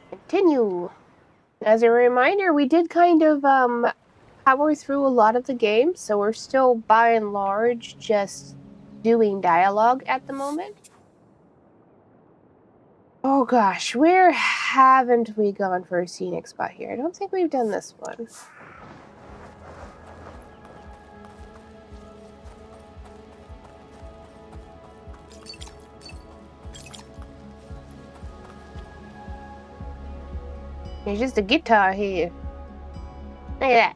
Continue. As a reminder, we did kind of power through a lot of the game, so we're still by and large just doing dialogue at the moment. Oh gosh, where haven't we gone for a scenic spot here? I don't think we've done this one. There's just a guitar here. Look at that.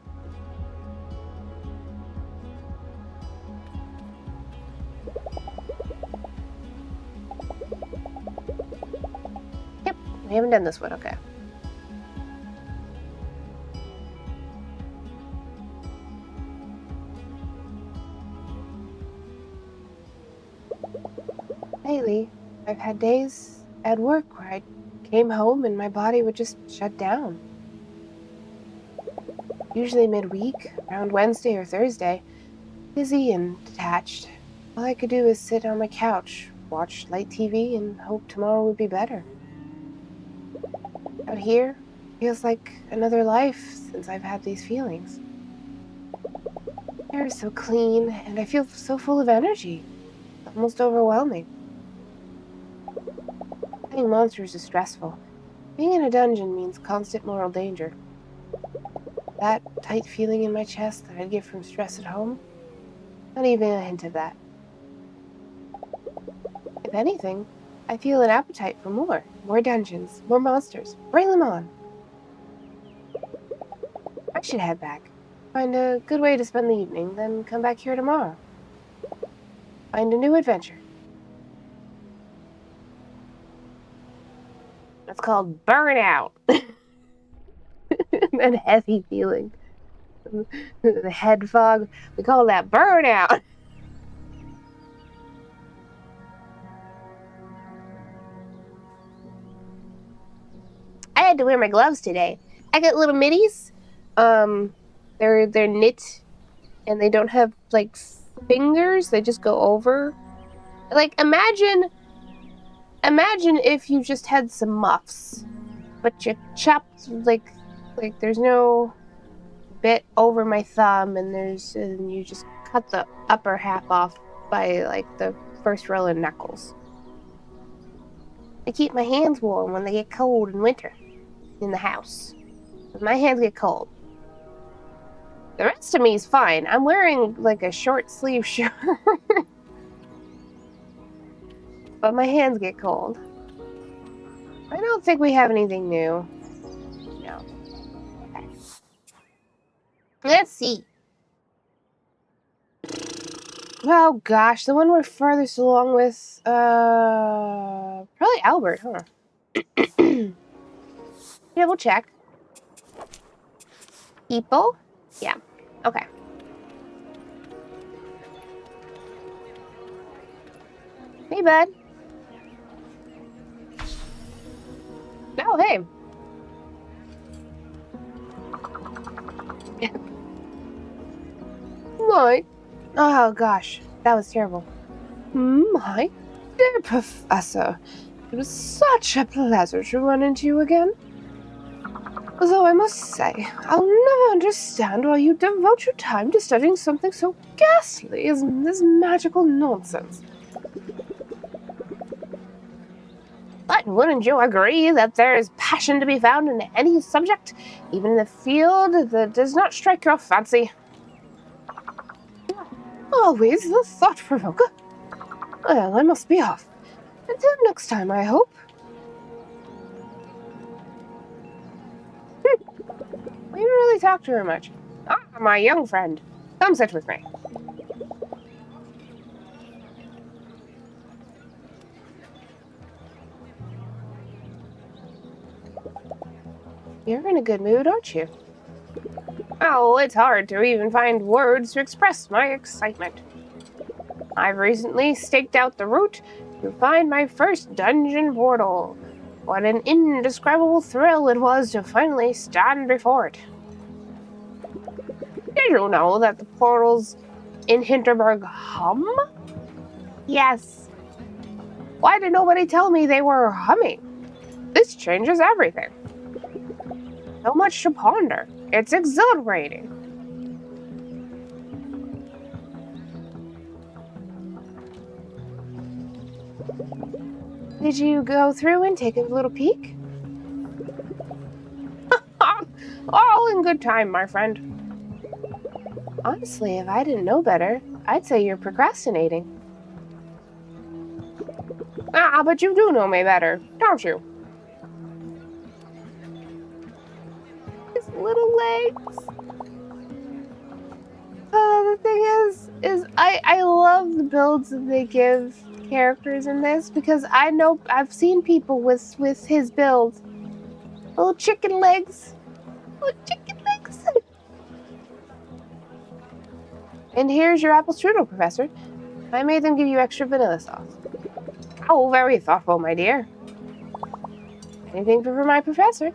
Yep, we haven't done this one, okay. Lately, I've had days at work where I came home and my body would just shut down. Usually midweek, around Wednesday or Thursday, busy and detached. All I could do is sit on my couch, watch light TV, and hope tomorrow would be better. Out here, feels like another life since I've had these feelings. Air is so clean, and I feel so full of energy. It's almost overwhelming. Fighting monsters is stressful. Being in a dungeon means constant moral danger. That tight feeling in my chest that I'd get from stress at home, not even a hint of that. If anything, I feel an appetite for more dungeons, more monsters. Bring them on. I should head back. Find a good way to spend the evening, then come back here tomorrow. Find a new adventure. It's called burnout. That heavy feeling. The head fog. We call that burnout. I had to wear my gloves today. I got little middies. They're knit, and they don't have like fingers. They just go over. Like imagine if you just had some muffs, but you chopped like there's no bit over my thumb, and you just cut the upper half off by like the first row of knuckles. I keep my hands warm when they get cold in winter in the house. My hands get cold. The rest of me is fine. I'm wearing like a short sleeve shirt. But my hands get cold. I don't think we have anything new. No. Okay. Let's see. Oh gosh, the one we're furthest along with, probably Albert, huh? Double check. People? Yeah. Okay. Hey, bud. Oh, hey. My. Oh gosh, that was terrible. My dear Professor, it was such a pleasure to run into you again. Although I must say, I'll never understand why you devote your time to studying something so ghastly as this magical nonsense. But wouldn't you agree that there is passion to be found in any subject, even in a field that does not strike your fancy? Always the thought-provoker. Well, I must be off. Until next time, I hope. We didn't really talk to her much. Ah, my young friend. Come sit with me. You're in a good mood, aren't you? Oh, it's hard to even find words to express my excitement. I've recently staked out the route to find my first dungeon portal. What an indescribable thrill it was to finally stand before it. Did you know that the portals in Hinterberg hum? Yes. Why did nobody tell me they were humming? This changes everything. So much to ponder. It's exhilarating. Did you go through and take a little peek? All in good time, my friend. Honestly, if I didn't know better, I'd say you're procrastinating. But you do know me better, don't you? His little legs. The thing is I love the builds that they give characters in this because I've seen people with his build. Little chicken legs. Little chicken legs. And here's your apple strudel, Professor. I made them give you extra vanilla sauce. Oh, very thoughtful, my dear. Anything for my professor?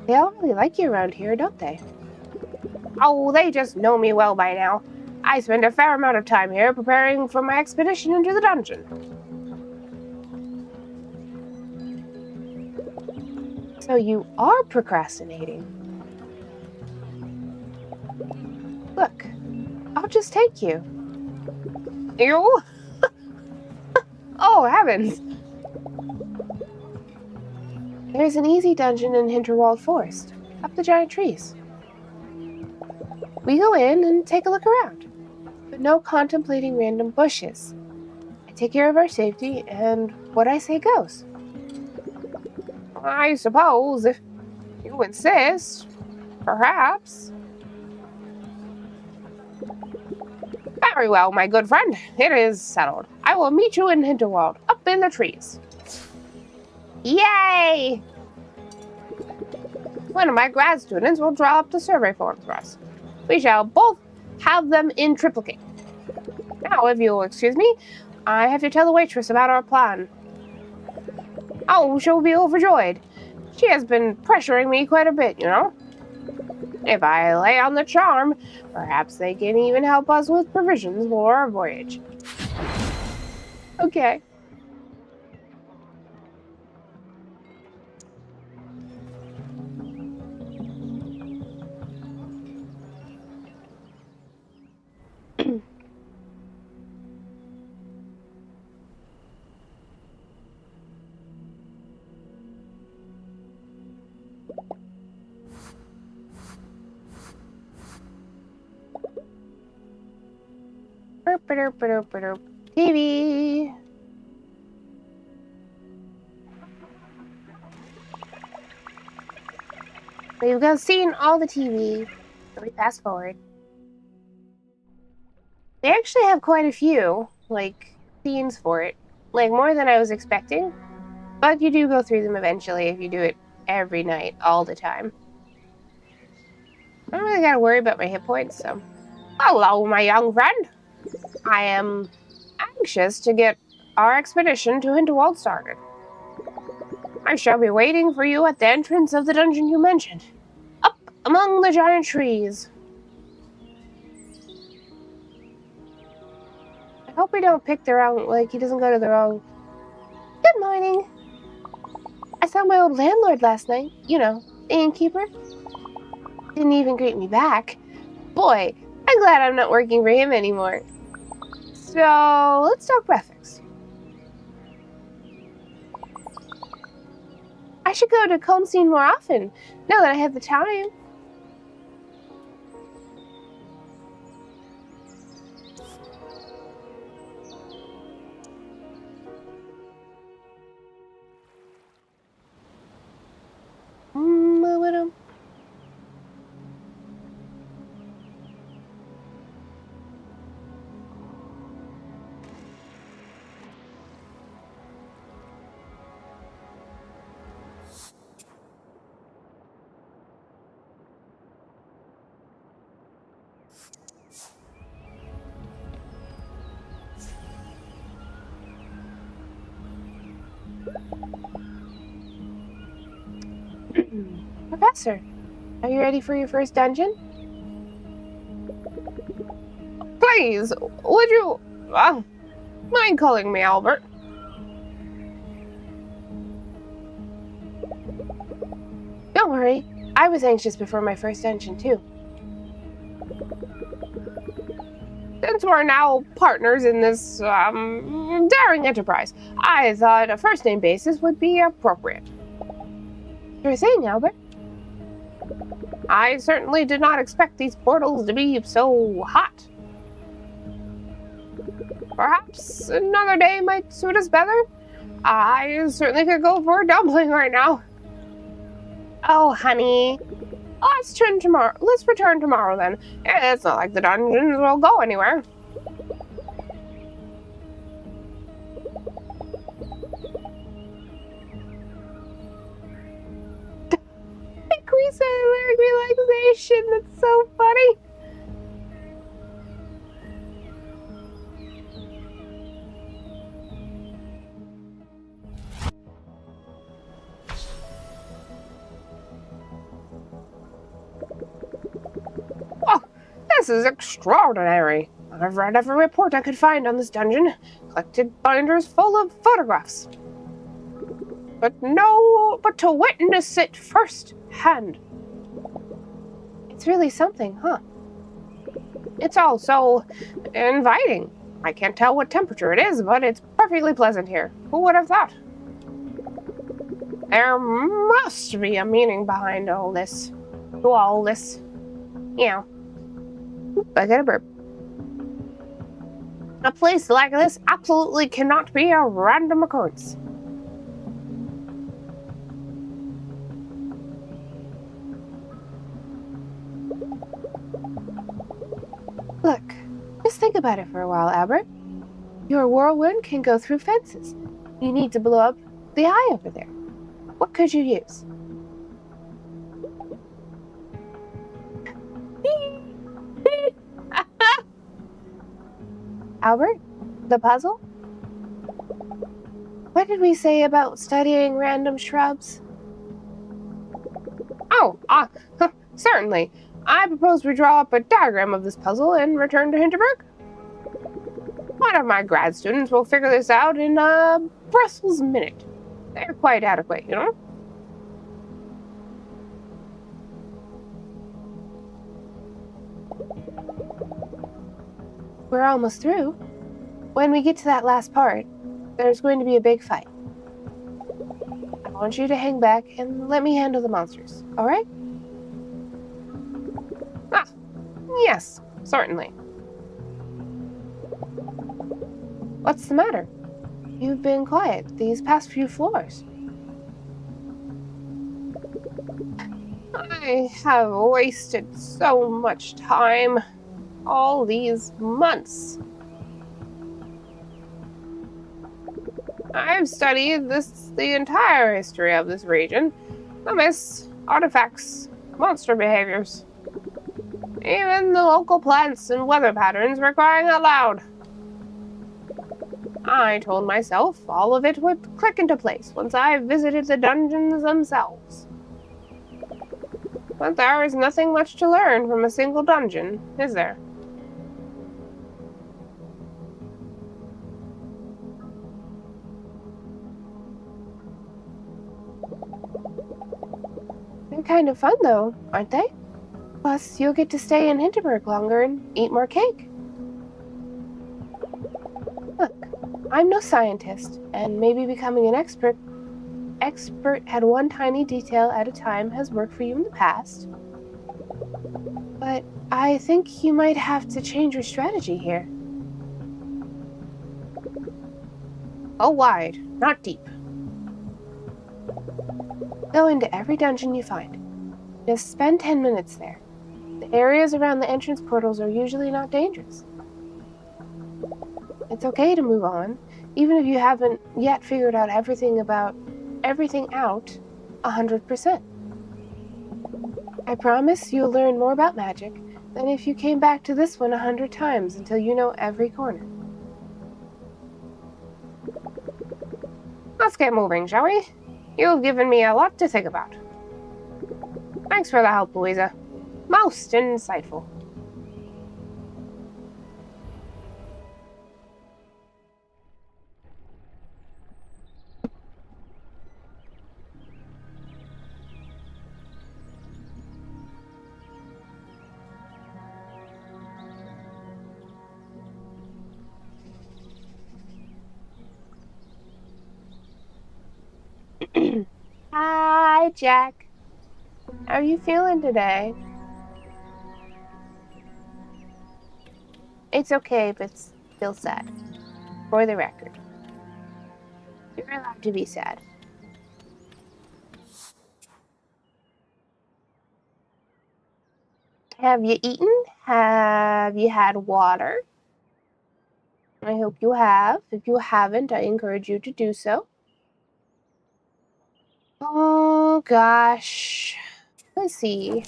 They all really like you around here, don't they? Oh, they just know me well by now. I spend a fair amount of time here preparing for my expedition into the dungeon. So you are procrastinating. Look, I'll just take you. You? Oh, heavens! There's an easy dungeon in Hinterwald Forest, up the giant trees. We go in and take a look around, but no contemplating random bushes. I take care of our safety, and what I say goes. I suppose, if you insist, perhaps. Very well, my good friend. It is settled. I will meet you in Hinterwald, up in the trees. Yay! One of my grad students will draw up the survey forms for us. We shall both have them in triplicate. Now, if you'll excuse me, I have to tell the waitress about our plan. Oh, she'll be overjoyed. She has been pressuring me quite a bit, you know. If I lay on the charm, perhaps they can even help us with provisions for our voyage. Okay. TV. We've seen all the TV. So we fast forward. They actually have quite a few, like, scenes for it. Like, more than I was expecting. But you do go through them eventually if you do it every night, all the time. I don't really gotta worry about my hit points, so. Hello, my young friend. I am anxious to get our expedition to Hinterwald started. I shall be waiting for you at the entrance of the dungeon you mentioned, up among the giant trees. I hope we don't pick the wrong, like, he doesn't go to the wrong. Good morning. I saw my old landlord last night, you know, the innkeeper. Didn't even greet me back. Boy, I'm glad I'm not working for him anymore. So, let's talk breakfast. I should go to Combe Scene more often, now that I have the time. Professor, are you ready for your first dungeon? Please, would you mind calling me Albert? worry. I was anxious before my first dungeon, too. Since we're now partners in this, daring enterprise, I thought a first-name basis would be appropriate. Sure thing, Albert. I certainly did not expect these portals to be so hot. Perhaps another day might suit us better? I certainly could go for a dumpling right now. Oh, honey. Let's return tomorrow then. It's not like the dungeons will go anywhere. Increase lyric relaxation. That's so funny. Oh, this is extraordinary. I've read every report I could find on this dungeon, collected binders full of photographs. But to witness it firsthand. It's really something, huh? It's all so inviting. I can't tell what temperature it is, but it's perfectly pleasant here. Who would have thought? There must be a meaning behind all this. Yeah. I got a burp. A place like this absolutely cannot be a random occurrence. Look, just think about it for a while, Albert. Your whirlwind can go through fences. You need to blow up the eye over there. What could you use? Albert, the puzzle? What did we say about studying random shrubs? Oh, certainly. I propose we draw up a diagram of this puzzle and return to Hinterberg. One of my grad students will figure this out in a Brussels minute. They're quite adequate, you know? We're almost through. When we get to that last part, there's going to be a big fight. I want you to hang back and let me handle the monsters, all right? Ah, yes, certainly. What's the matter? You've been quiet these past few floors. I have wasted so much time. All these months. I've studied the entire history of this region. The myths, artifacts, monster behaviors. Even the local plants and weather patterns were crying out loud. I told myself all of it would click into place once I visited the dungeons themselves. But there is nothing much to learn from a single dungeon, is there? They're kind of fun, though, aren't they? Plus, you'll get to stay in Hinterberg longer and eat more cake. Look, I'm no scientist, and maybe becoming an expert at one tiny detail at a time has worked for you in the past. But I think you might have to change your strategy here. Go wide, not deep. Go into every dungeon you find. Just spend 10 minutes there. The areas around the entrance portals are usually not dangerous. It's okay to move on, even if you haven't yet figured out everything out 100%. I promise you'll learn more about magic than if you came back to this one 100 times until you know every corner. Let's get moving, shall we? You've given me a lot to think about. Thanks for the help, Louisa. Most insightful. Hi, Jack. How are you feeling today? It's okay if it's still sad. For the record, you're allowed to be sad. Have you eaten? Have you had water? I hope you have. If you haven't, I encourage you to do so. Oh gosh. Let's see.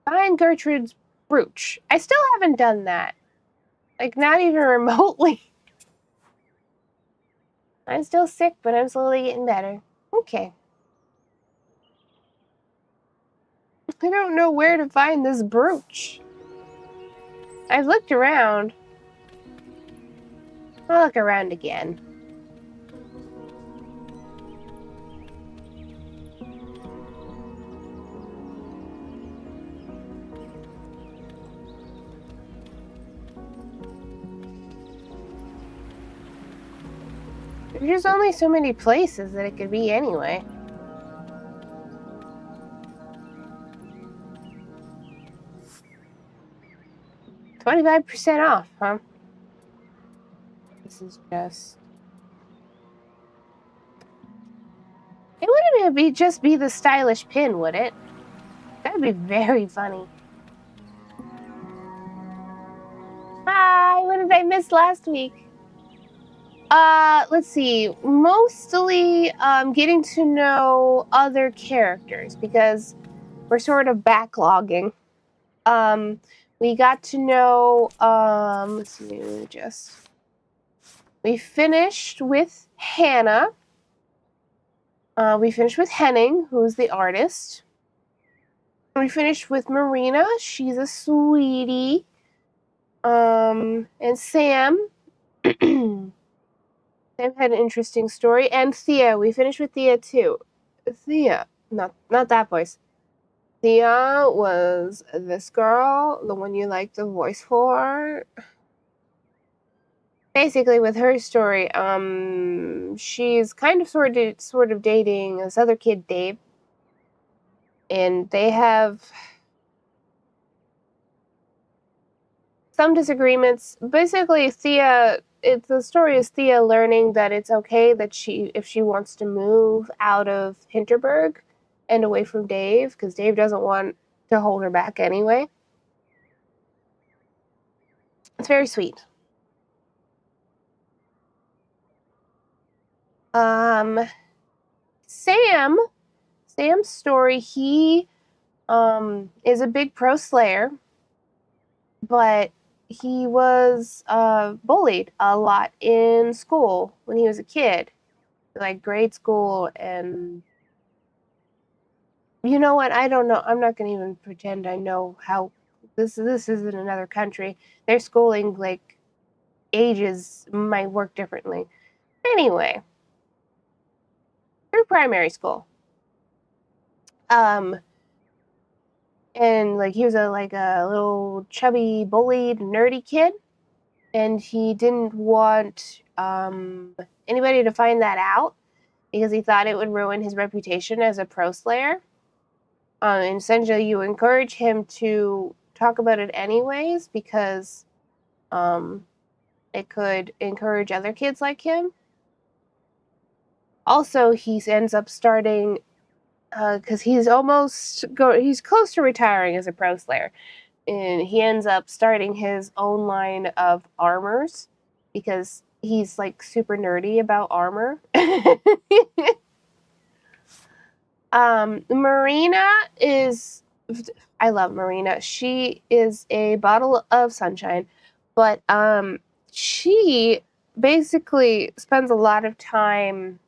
Find Gertrude's brooch. I still haven't done that. Like, not even remotely. I'm still sick, but I'm slowly getting better. Okay. I don't know where to find this brooch. I've looked around. I'll look around again. There's only so many places that it could be anyway. $25% off, huh? This is just... It wouldn't just be the stylish pin, would it? That'd be very funny. Hi, what did I miss last week? Let's see. Mostly getting to know other characters because we're sort of backlogging. We got to know let's see, we finished with Hannah. We finished with Henning, who's the artist. We finished with Marina. She's a sweetie. And Sam. Sam had an interesting story. And Thea. We finished with Thea too. Thea. Not that voice. Thea was this girl, the one you liked the voice for. Basically, with her story, she's kind of sort of dating this other kid, Dave. And they have some disagreements. Basically, the story is Thea learning that it's okay that if she wants to move out of Hinterberg and away from Dave, because Dave doesn't want to hold her back anyway. It's very sweet. Sam's story, he is a big pro slayer, but he was bullied a lot in school when he was a kid, like grade school. And you know what? I don't know. I'm not going to even pretend I know how this is in another country. Their schooling, like, ages might work differently. Anyway, through primary school. And like he was a little chubby, bullied, nerdy kid, and he didn't want anybody to find that out because he thought it would ruin his reputation as a pro slayer. And essentially, you encourage him to talk about it anyways because it could encourage other kids like him. Also, he ends up starting because he's close to retiring as a pro slayer, and he ends up starting his own line of armors because he's like super nerdy about armor. Marina is, I love Marina. She is a bottle of sunshine, but she basically spends a lot of time.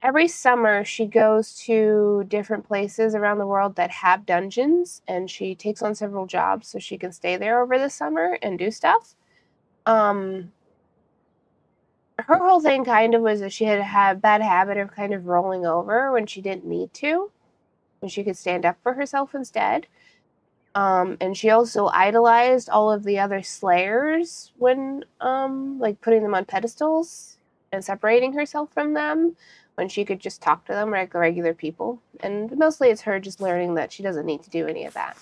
Every summer, she goes to different places around the world that have dungeons, and she takes on several jobs so she can stay there over the summer and do stuff. Her whole thing kind of was that she had a bad habit of kind of rolling over when she didn't need to, when she could stand up for herself instead. And she also idolized all of the other slayers when like putting them on pedestals and separating herself from them when she could just talk to them like regular people. And mostly it's her just learning that she doesn't need to do any of that.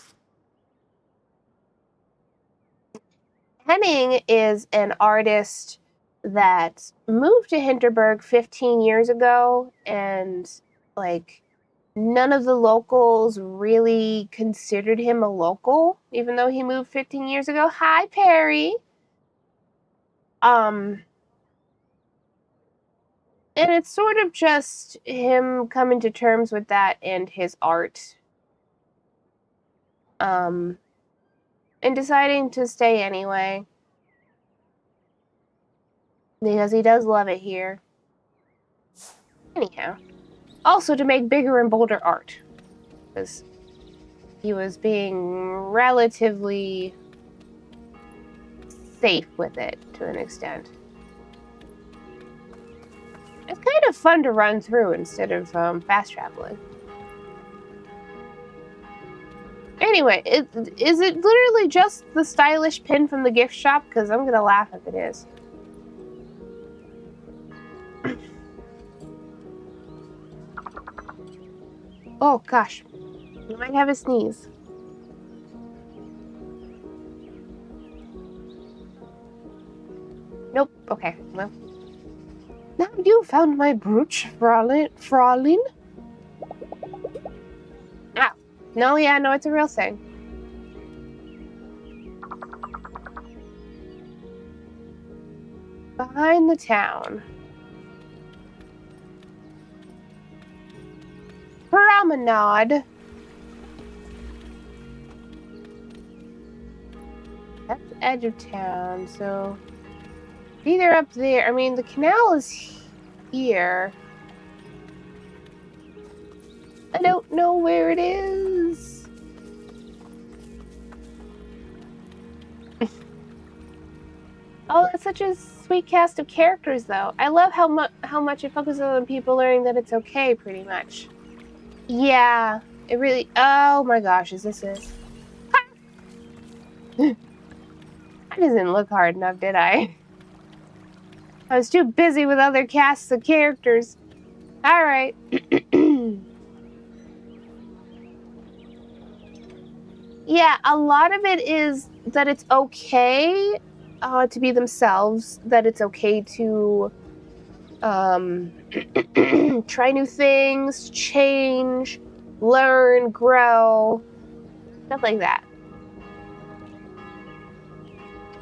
Henning is an artist that moved to Hinterberg 15 years ago, and like none of the locals really considered him a local, even though he moved 15 years ago. Hi, Perry. And it's sort of just him coming to terms with that and his art. And deciding to stay anyway. Because he does love it here. Anyhow. Also to make bigger and bolder art. Because he was being relatively safe with it to an extent. It's kind of fun to run through instead of fast traveling. Anyway, is it literally just the stylish pin from the gift shop? Because I'm going to laugh if it is. Oh, gosh. I might have a sneeze. Nope. Okay. Well. Now you found my brooch, Fraulein. Ah. No, yeah, no, it's a real thing. Behind the town. Promenade. That's the edge of town, so either up there. I mean, the canal is here. I don't know where it is. Oh, it's such a sweet cast of characters, though. I love how much it focuses on people learning that it's okay, pretty much. Yeah, it really. Oh my gosh, is this it? I didn't look hard enough, did I? I was too busy with other casts of characters. All right. Yeah, a lot of it is that it's okay to be themselves, that it's okay to try new things, change, learn, grow, stuff like that.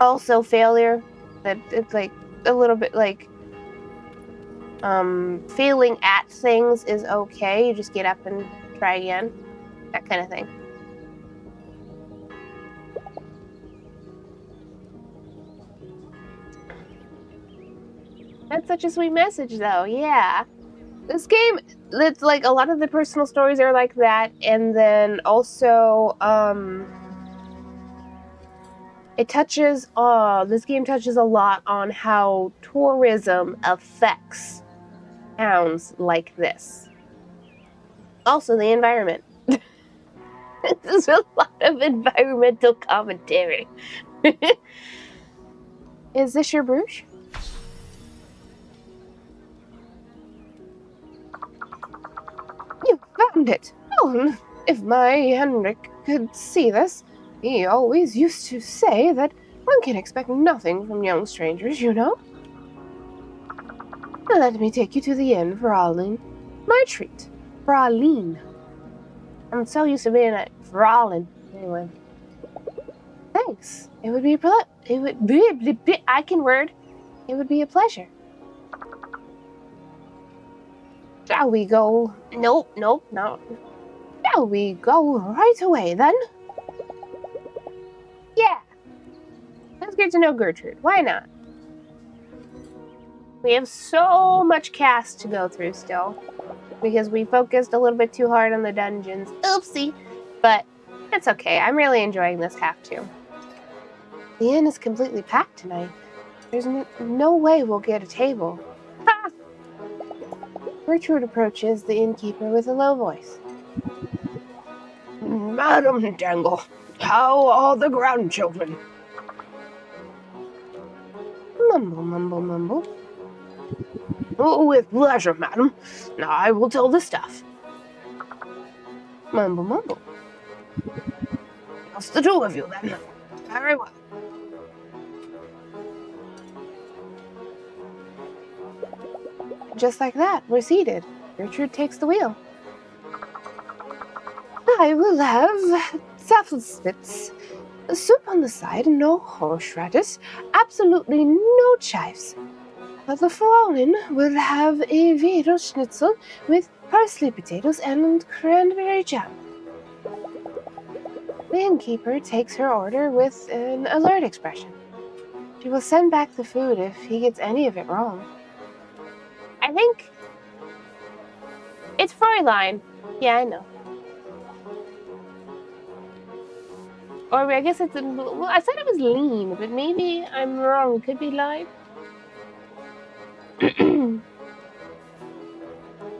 Also, failure, that it's like a little bit like failing at things is okay. You just get up and try again, that kind of thing. That's such a sweet message, though. Yeah. This game, it's like a lot of the personal stories are like that, and then also, it touches, this game touches a lot on how tourism affects towns like this. Also, the environment. There's a lot of environmental commentary. Is this your brooch? You found it! Oh, if my Henrik could see this, he always used to say that one can expect nothing from young strangers, you know? Let me take you to the inn, Fraulein. My treat, Fraulein. I'm so used to being a Fraulein. Anyway. Thanks. It would be I can word. It would be a pleasure. Shall we go? Nope, no. Shall we go right away, then? Yeah. Let's get to know Gertrude. Why not? We have so much cast to go through still, because we focused a little bit too hard on the dungeons. Oopsie. But it's okay. I'm really enjoying this half, too. The inn is completely packed tonight. There's no way we'll get a table. Ha! Gertrude approaches the innkeeper with a low voice. Madam Dangle, How are the grandchildren? Mumble, mumble, mumble. Oh, with pleasure, madam. Now I will tell the staff. Mumble, mumble. Just the two of you, then. Very well. Just like that, we're seated. Gertrude takes the wheel. I will have safflespits, soup on the side, no horseradish, absolutely no chives. The Fraulein will have a Wedel schnitzel with parsley potatoes and cranberry jam. The innkeeper takes her order with an alert expression. She will send back the food if he gets any of it wrong. I think it's Fräulein. Yeah, I know. Or I guess it's, well, I said it was lean, but maybe I'm wrong. It could be live.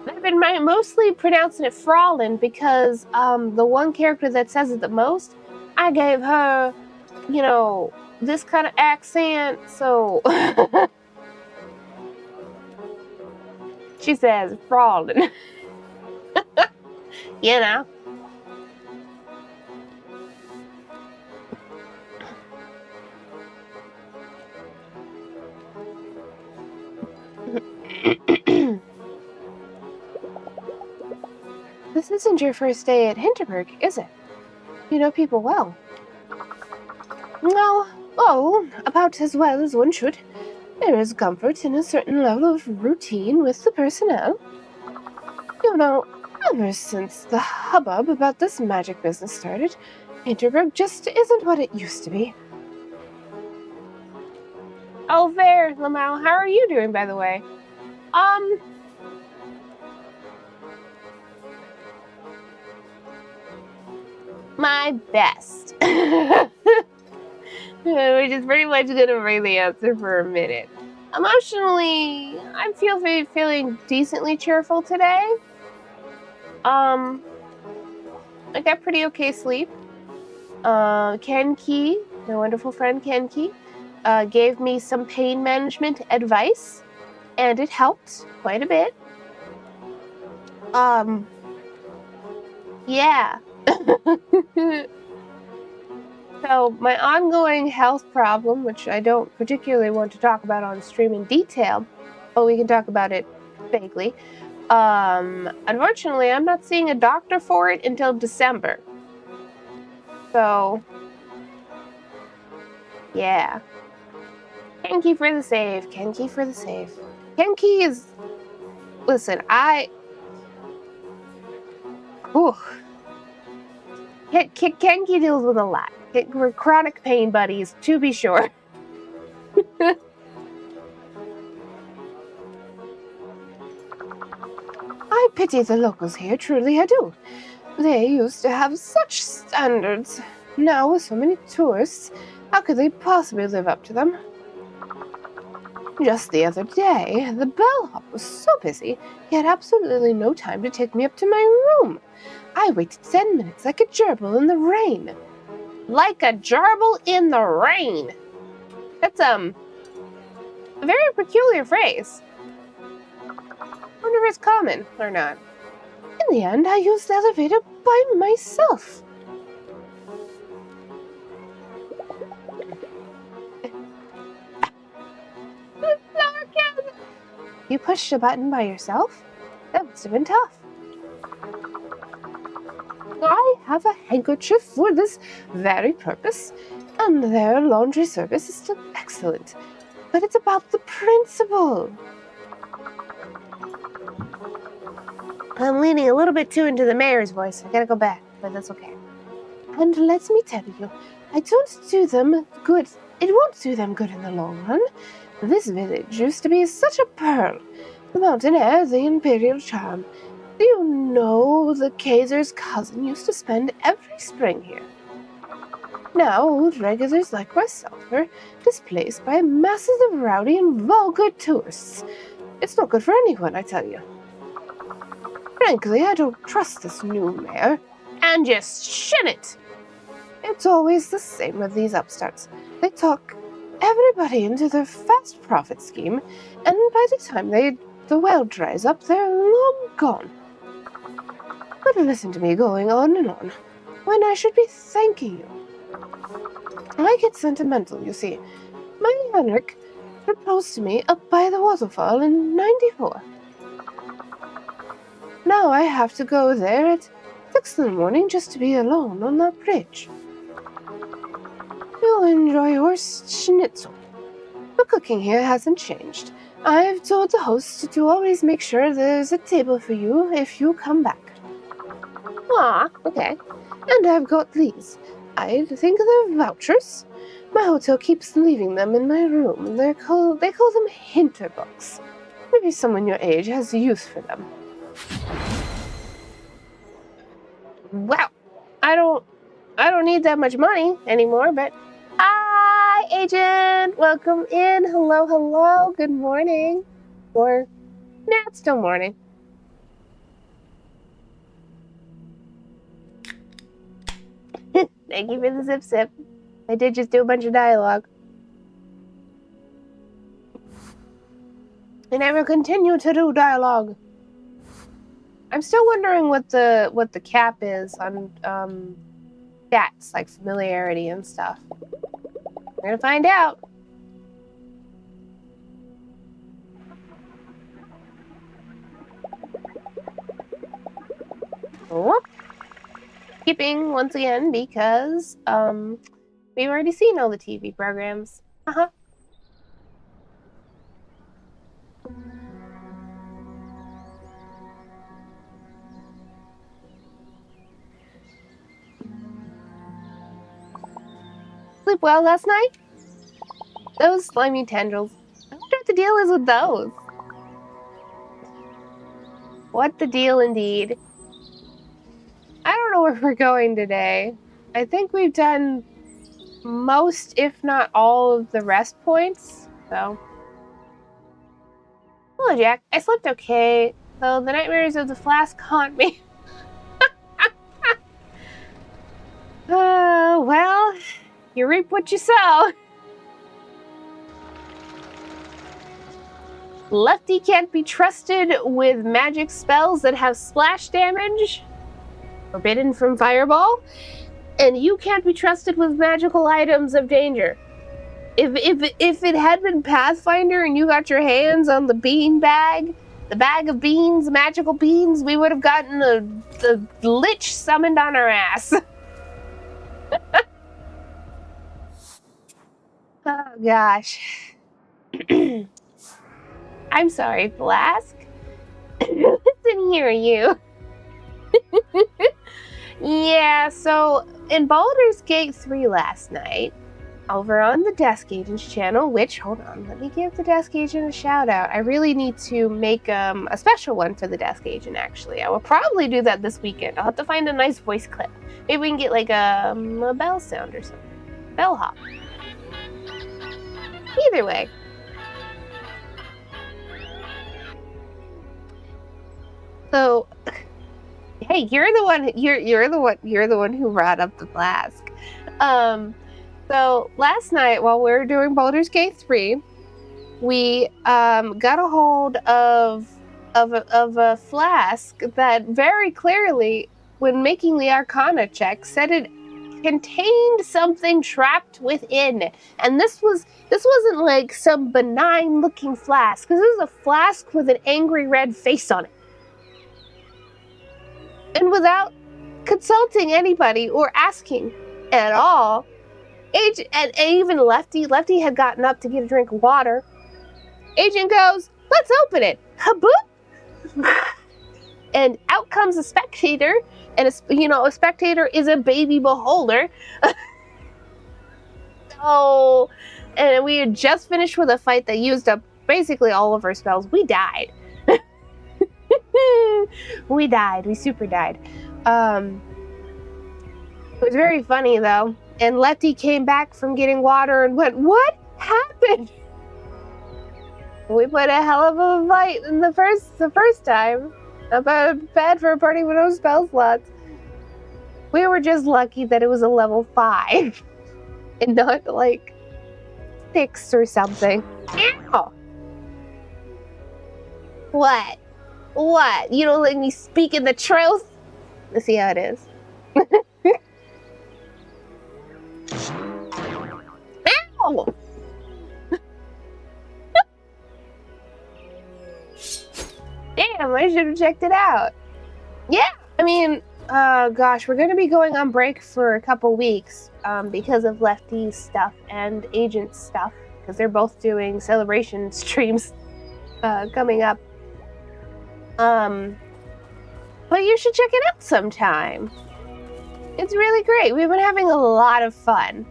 I've been mostly pronouncing it Fraulein because the one character that says it the most, I gave her, you know, this kind of accent, so she says Fraulein. You know. This isn't your first day at Hinterberg, is it? You know people well. Well, oh, about as well as one should. There is comfort in a certain level of routine with the personnel. You know, ever since the hubbub about this magic business started, Hinterberg just isn't what it used to be. Oh, there, Lamau. How are you doing, by the way? My best. Which is pretty much gonna bring the answer for a minute. Emotionally, I'm feeling decently cheerful today. I got pretty okay sleep. Kenki, my wonderful friend Kenki, gave me some pain management advice, and it helped quite a bit. Yeah. So my ongoing health problem, which I don't particularly want to talk about on stream in detail, but we can talk about it vaguely. Unfortunately, I'm not seeing a doctor for it until December. So, yeah. Kenki for the save. Kenki for the save. Kenki is... Listen, Ooh. Kenki deals with a lot. We're chronic pain buddies, to be sure. I pity the locals here, truly I do. They used to have such standards. Now, with so many tourists, how could they possibly live up to them? Just the other day, the bellhop was so busy, he had absolutely no time to take me up to my room. I waited 10 minutes like a gerbil in the rain. Like a gerbil in the rain. That's, a very peculiar phrase. I wonder if it's common or not. In the end, I used the elevator by myself. You pushed a button by yourself? That must have been tough. I have a handkerchief for this very purpose, and their laundry service is still excellent. But it's about the principle. I'm leaning a little bit too into the mayor's voice. I gotta go back, but that's okay. And let me tell you, I don't do them good. It won't do them good in the long run. This village used to be such a pearl. The mountain air, the imperial charm. Do you know the Kaiser's cousin used to spend every spring here? Now old regulars like myself are displaced by masses of rowdy and vulgar tourists. It's not good for anyone, I tell you. Frankly, I don't trust this new mayor. And just shun it! It's always the same with these upstarts. They talk everybody into their fast profit scheme, and by the time the well dries up, they're long gone. But listen to me going on and on, when I should be thanking you. I get sentimental, you see. My Henrik proposed to me up by the waterfall in '94. Now I have to go there at 6 in the morning just to be alone on that bridge. You'll enjoy your schnitzel. The cooking here hasn't changed. I've told the host to always make sure there's a table for you if you come back. Ah, okay. And I've got these. I think they're vouchers. My hotel keeps leaving them in my room, and they call them Hinterbergs. Maybe someone your age has use for them. Wow, I don't need that much money anymore, but hi, agent, welcome in. Hello, good morning. Or, nah, it's still morning. Thank you for the sip. I did just do a bunch of dialogue. And I will continue to do dialogue. I'm still wondering what the cap is on stats, like familiarity and stuff. We're gonna find out. Oh. Skipping once again because we've already seen all the TV programs. Sleep well last night? Those slimy tendrils. I wonder what the deal is with those. What the deal indeed. I don't know where we're going today. I think we've done most, if not all, of the rest points, so. Hello, Jack. I slept okay, though the nightmares of the flask haunt me. Well, you reap what you sow. Lefty can't be trusted with magic spells that have splash damage. Forbidden from Fireball. And you can't be trusted with magical items of danger. If it had been Pathfinder and you got your hands on the bean bag, the bag of beans, magical beans, we would have gotten the lich summoned on our ass. Oh gosh. I'm sorry, Flask. Listen here, you. Yeah, so in Baldur's Gate 3 last night, over on the Desk Agents channel, which, hold on, let me give the Desk Agent a shout out. I really need to make a special one for the Desk Agent, actually. I will probably do that this weekend. I'll have to find a nice voice clip. Maybe we can get like a bell sound or something. Bellhop. Either way. So, hey, you're the one who brought up the flask. So last night while we were doing Baldur's Gate 3, we got a hold of a flask that very clearly, when making the Arcana check, said it contained something trapped within. And this wasn't like some benign looking flask, because this is a flask with an angry red face on it. And without consulting anybody or asking at all, and even Lefty had gotten up to get a drink of water. Agent goes, "Let's open it." Kaboop! And out comes a spectator, and a spectator is a baby beholder. So, and we had just finished with a fight that used up basically all of our spells. We died. We super died. It was very funny though. And Lefty came back from getting water and went, "What happened?" We put a hell of a fight in the first time. Not bad for a party with no spell slots. We were just lucky that it was a level 5 and not like 6 or something. Ow! What? What? You don't let me speak in the truth? Let's see how it is. Ow! Damn, I should have checked it out. Yeah, I mean, gosh, we're gonna be going on break for a couple weeks because of Lefty's stuff and Agent's stuff, because they're both doing celebration streams coming up. But you should check it out sometime. It's really great. We've been having a lot of fun.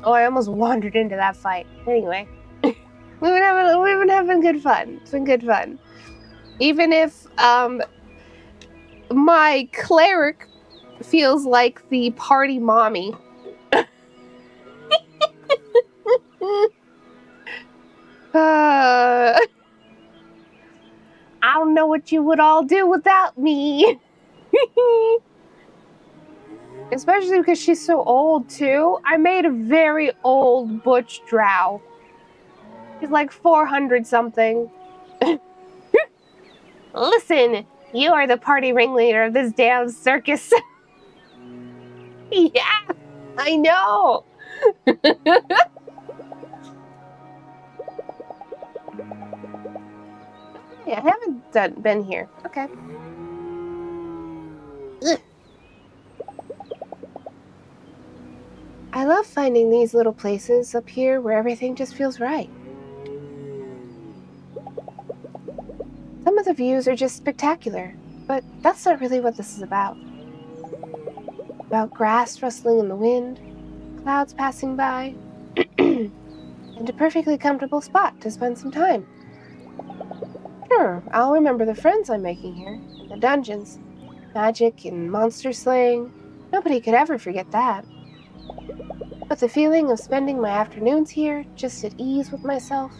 Oh, I almost wandered into that fight. Anyway, we've been having good fun. It's been good fun. Even if my cleric feels like the party mommy. I don't know what you would all do without me. Especially because she's so old, too. I made a very old butch drow. She's like 400 something. Listen, you are the party ringleader of this damn circus. Yeah, I know. Yeah, I haven't been here. Okay. Ugh. I love finding these little places up here where everything just feels right. Some of the views are just spectacular, but that's not really what this is about. About grass rustling in the wind, clouds passing by, and a perfectly comfortable spot to spend some time. Sure, I'll remember the friends I'm making here, the dungeons, magic and monster slaying. Nobody could ever forget that. But the feeling of spending my afternoons here, just at ease with myself,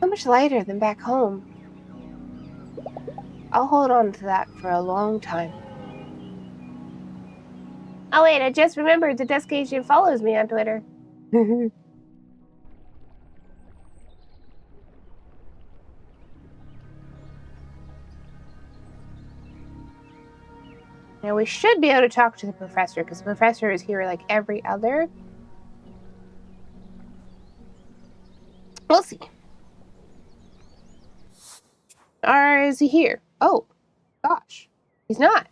so much lighter than back home. I'll hold on to that for a long time. Oh wait, I just remembered the Desk Agent follows me on Twitter. Now we should be able to talk to the professor, because the professor is here like every other. We'll see. Or is he here? Oh, gosh. He's not.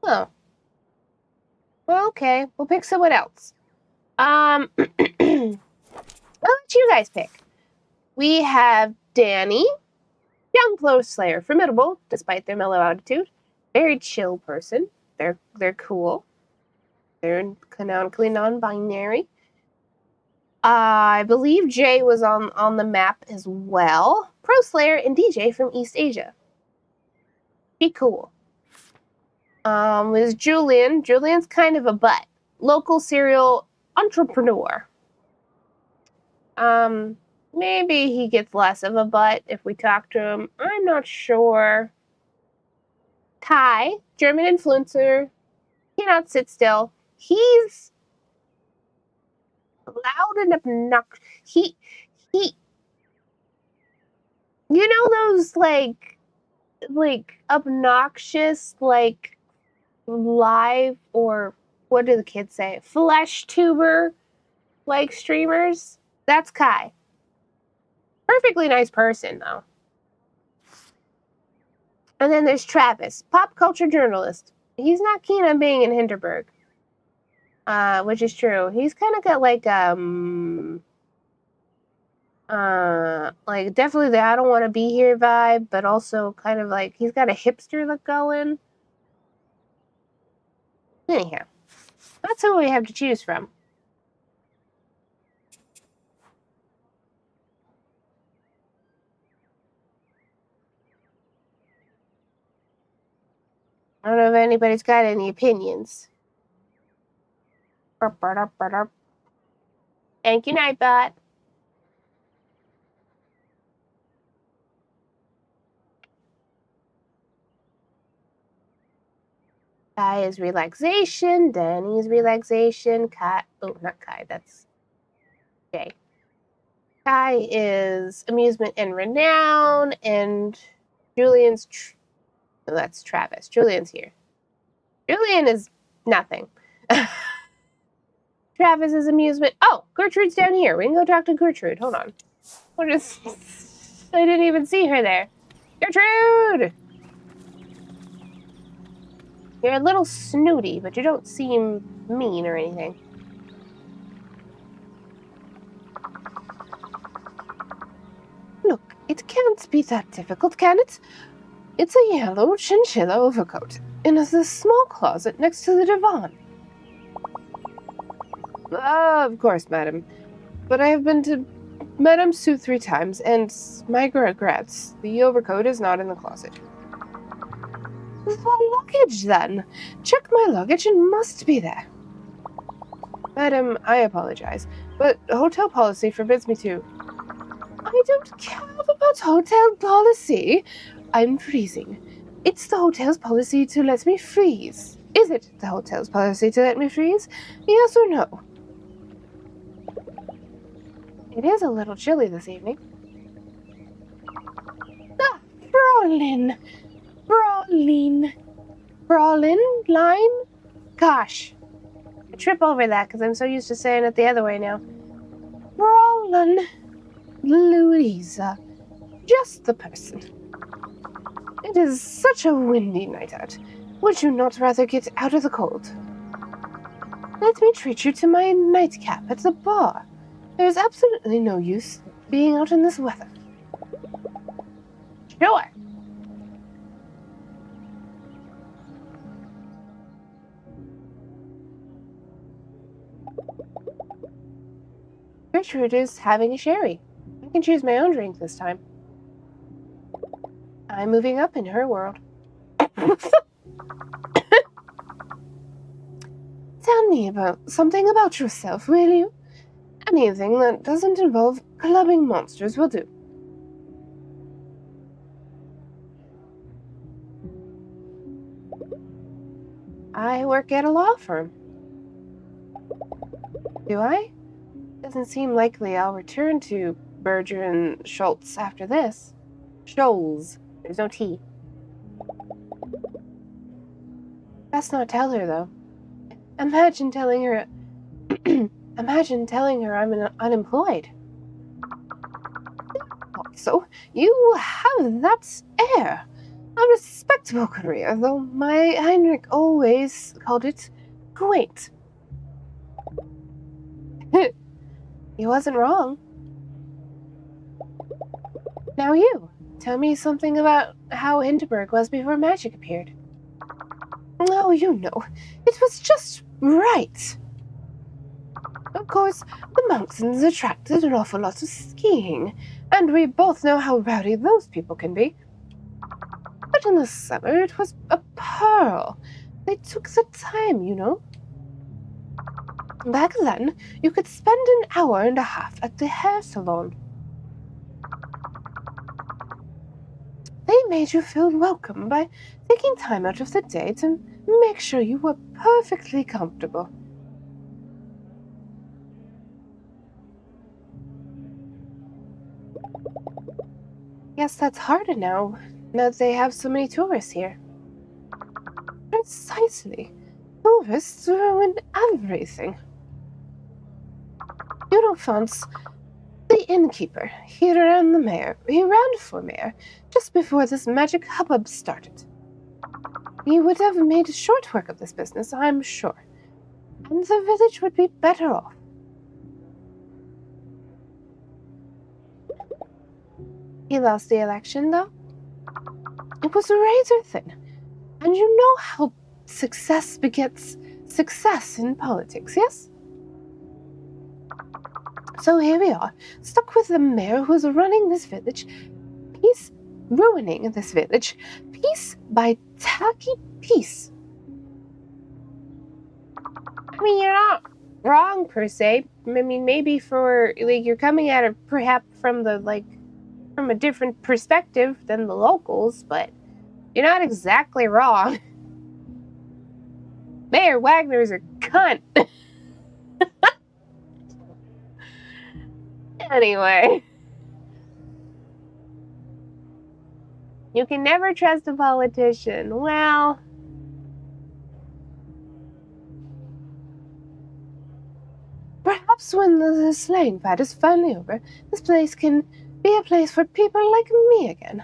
Oh. Well, okay. We'll pick someone else. I'll let you guys pick. We have Danny, young clothes slayer, formidable despite their mellow attitude. Very chill person. They're cool. They're canonically non-binary. I believe Jay was on the map as well. Pro Slayer and DJ from East Asia. Be cool. Is Julian. Julian's kind of a butt. Local serial entrepreneur. Maybe he gets less of a butt if we talk to him. I'm not sure. Kai, German influencer, cannot sit still. He's loud and obnoxious. He, you know those like obnoxious like live or what do the kids say? Flesh tuber like streamers. That's Kai. Perfectly nice person though. And then there's Travis, pop culture journalist. He's not keen on being in Hinterberg. Which is true. He's kind of got like definitely the I don't want to be here vibe, but also kind of like he's got a hipster look going. Anyhow, that's who we have to choose from. I don't know if anybody's got any opinions. Thank you, Nightbot. Kai is relaxation. Danny's relaxation. Kai. Oh, not Kai. That's Jay. Kai is amusement and renown. And Julian's. No, that's Travis. Julian's here. Julian is nothing. Travis is amusement. Oh, Gertrude's down here. We can go talk to Gertrude. Hold on. I didn't even see her there. Gertrude! You're a little snooty, but you don't seem mean or anything. Look, it can't be that difficult, can it? It's a yellow chinchilla overcoat in a small closet next to the divan. Of course, madam. But I have been to Madame Sue 3 times, and my regrets. The overcoat is not in the closet. The luggage, then. Check my luggage, it must be there. Madam, I apologize, but hotel policy forbids me to. I don't care about hotel policy. I'm freezing. It's the hotel's policy to let me freeze. Is it the hotel's policy to let me freeze? Yes or no? It is a little chilly this evening. Ah, Fraulein. Line? Gosh. I trip over that because I'm so used to saying it the other way now. Fraulein Louisa. Just the person. It is such a windy night out. Would you not rather get out of the cold? Let me treat you to my nightcap at the bar. There is absolutely no use being out in this weather. Sure. Gertrude is having a sherry. I can choose my own drink this time. I'm moving up in her world. Tell me something about yourself, will you? Anything that doesn't involve clubbing monsters will do. I work at a law firm. Do I? Doesn't seem likely I'll return to Berger and Schultz after this. Scholes. There's no T. Best not tell her, though. Imagine telling her I'm unemployed. So, you have that air. A respectable career, though my Heinrich always called it quaint. He wasn't wrong. Now you, tell me something about how Hinterberg was before magic appeared. Oh, you know, it was just right. Of course, the mountains attracted an awful lot of skiing, and we both know how rowdy those people can be. But in the summer, it was a pearl. They took the time, you know. Back then, you could spend an hour and a half at the hair salon. They made you feel welcome by taking time out of the day to make sure you were perfectly comfortable. Guess that's harder now that they have so many tourists here. Precisely. Tourists ruin everything. Eurofants, the innkeeper, he ran for mayor just before this magic hubbub started. He would have made short work of this business, I'm sure, and the village would be better off. He lost the election, though. It was razor thin, and you know how success begets success in politics, yes? So here we are, stuck with the mayor who's ruining this village, piece by tacky piece. I mean, you're not wrong per se. I mean, maybe you're coming at it perhaps from a different perspective than the locals, but you're not exactly wrong. Mayor Wagner's a cunt. Anyway. You can never trust a politician. Well... Perhaps when the slaying fight is finally over, this place can be a place for people like me again.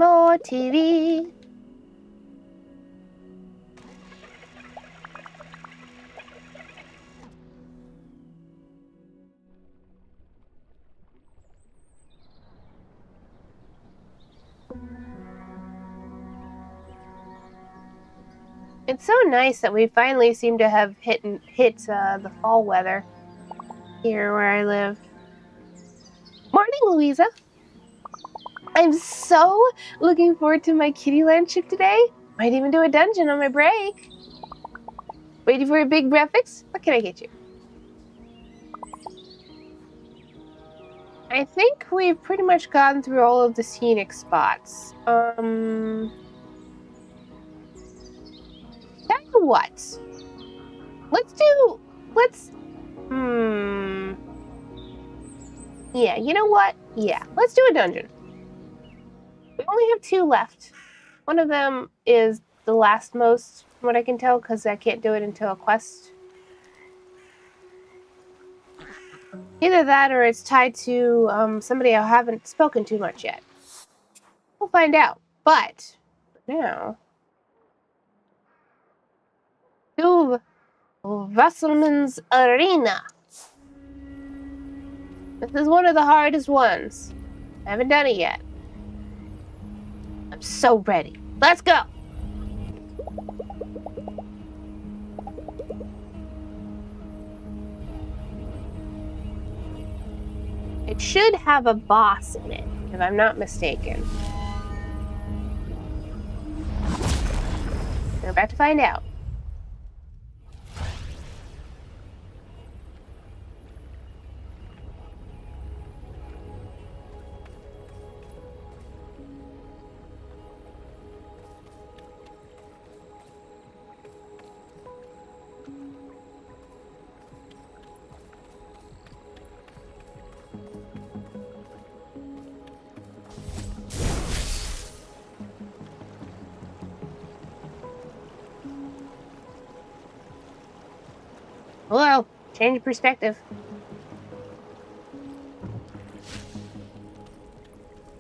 More TV. It's so nice that we finally seem to have hit the fall weather here where I live. Morning, Louisa. I'm so looking forward to my Kittyland trip today. Might even do a dungeon on my break. Waiting for a big breakfast? What can I get you? I think we've pretty much gone through all of the scenic spots. Tell you what? Yeah, you know what? Yeah, let's do a dungeon. We only have 2 left. One of them is the last most, from what I can tell, because I can't do it until a quest. Either that or it's tied to somebody I haven't spoken to much yet. We'll find out. But now, to Wasserman's Arena. This is one of the hardest ones. I haven't done it yet. I'm so ready. Let's go! It should have a boss in it, if I'm not mistaken. We're about to find out. Well, change perspective.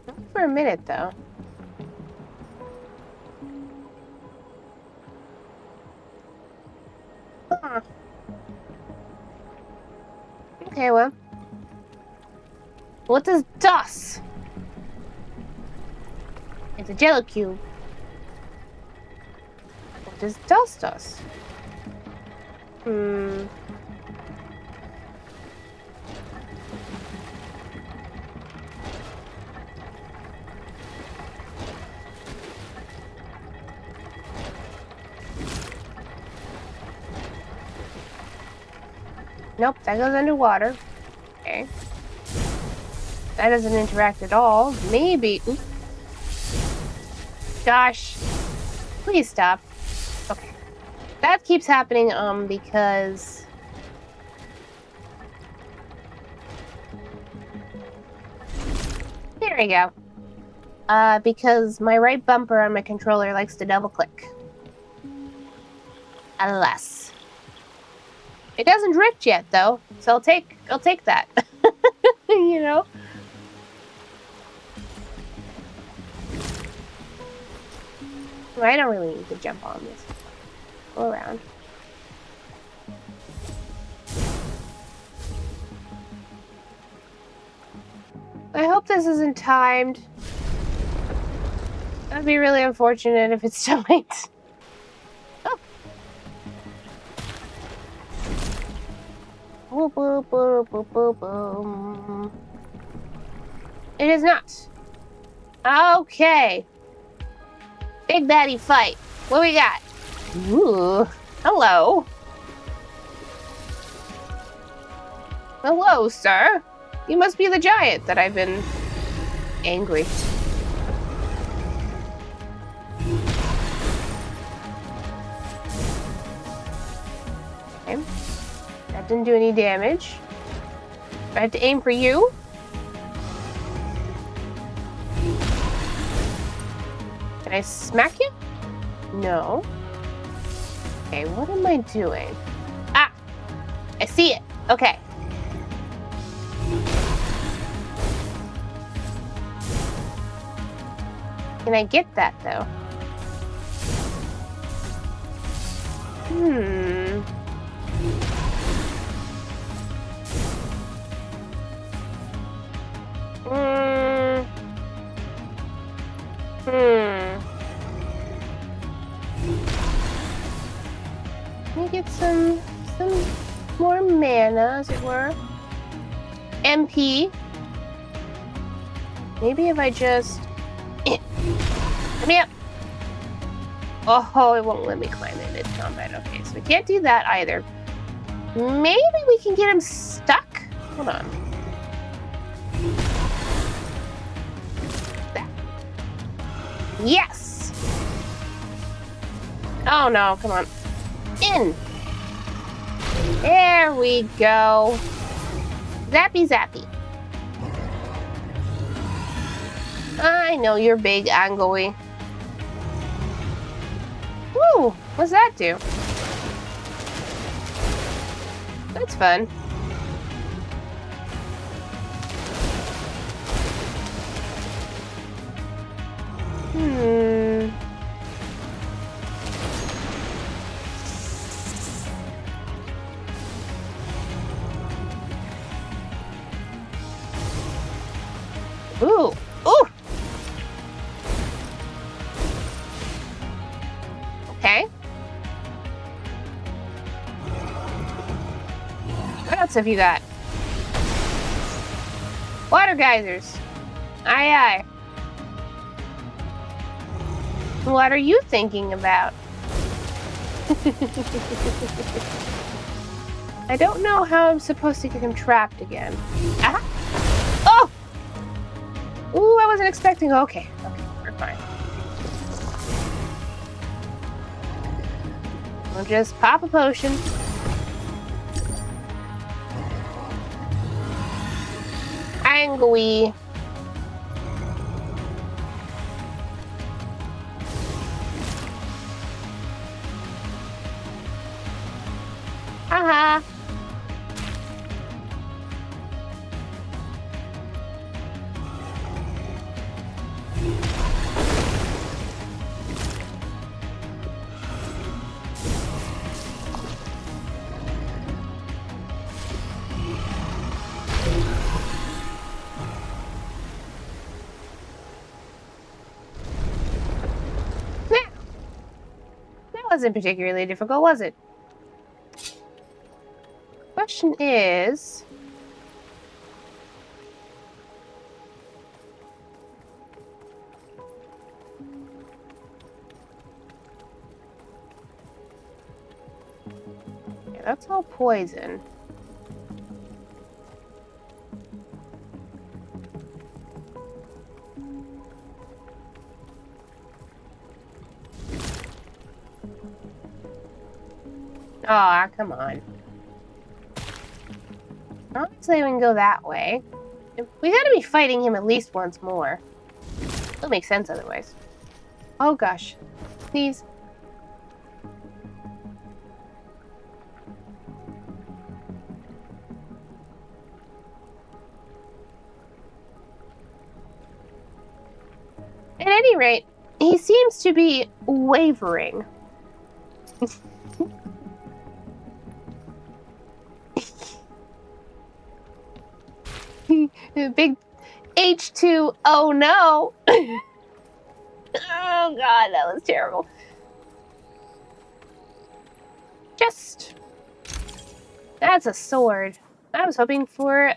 Not for a minute, though. Huh. Okay, well. What does DOS? It's a jello cube. What does DOS? Nope, that goes underwater. Okay. That doesn't interact at all. Maybe. Oops. Gosh. Please stop. Okay. That keeps happening, because... There we go. Because my right bumper on my controller likes to double click. Alas. It doesn't drift yet, though, so I'll take that. You know? I don't really need to jump on this. Go around. I hope this isn't timed. That'd be really unfortunate if it's timed. Oh. Boop, boop, boop, boop, boop, boom. It is not. Okay. Big baddie fight. What we got? Ooh. Hello. Hello, sir. You must be the giant that I've been angry. Okay. That didn't do any damage. I had to aim for you. Can I smack you? No. Okay, what am I doing? Ah! I see it. Okay. Can I get that, though? Let me get some more mana, as it were. MP. Maybe if I just... Let me up. Oh, it won't let me climb in mid-combat. Okay, so we can't do that either. Maybe we can get him stuck? Hold on. That. Yes! Oh no, come on. In! There we go. Zappy zappy. I know you're big, Angoy. Woo! What's that do? That's fun. Ooh! Ooh! Okay. What else have you got? Water geysers. Aye, aye. What are you thinking about? I don't know how I'm supposed to get him trapped again. Ah! Oh! Ooh, I wasn't expecting. Okay, we're fine. We'll just pop a potion. Angry. Haha. Wasn't particularly difficult, was it? Question is... yeah, that's all poison. Aw, come on. Obviously, we can go that way. We gotta be fighting him at least once more. It'll make sense otherwise. Oh gosh. Please. At any rate, he seems to be wavering. Big H2, oh no! Oh god, that was terrible. Just... That's a sword. I was hoping for,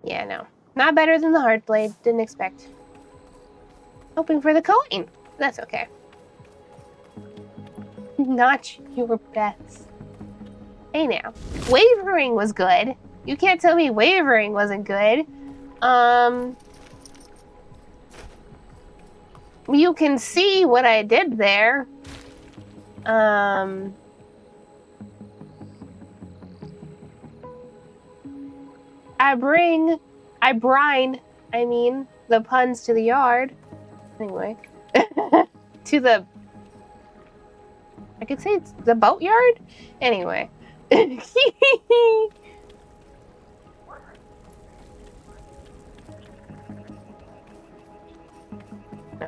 Yeah, no. Not better than the hard blade. Didn't expect. Hoping for the coin. That's okay. Notch your bets. Hey now. Wavering was good. You can't tell me wavering wasn't good. You can see what I did there. I brine, the puns to the yard. Anyway. To the... I could say it's the boatyard? Anyway. No,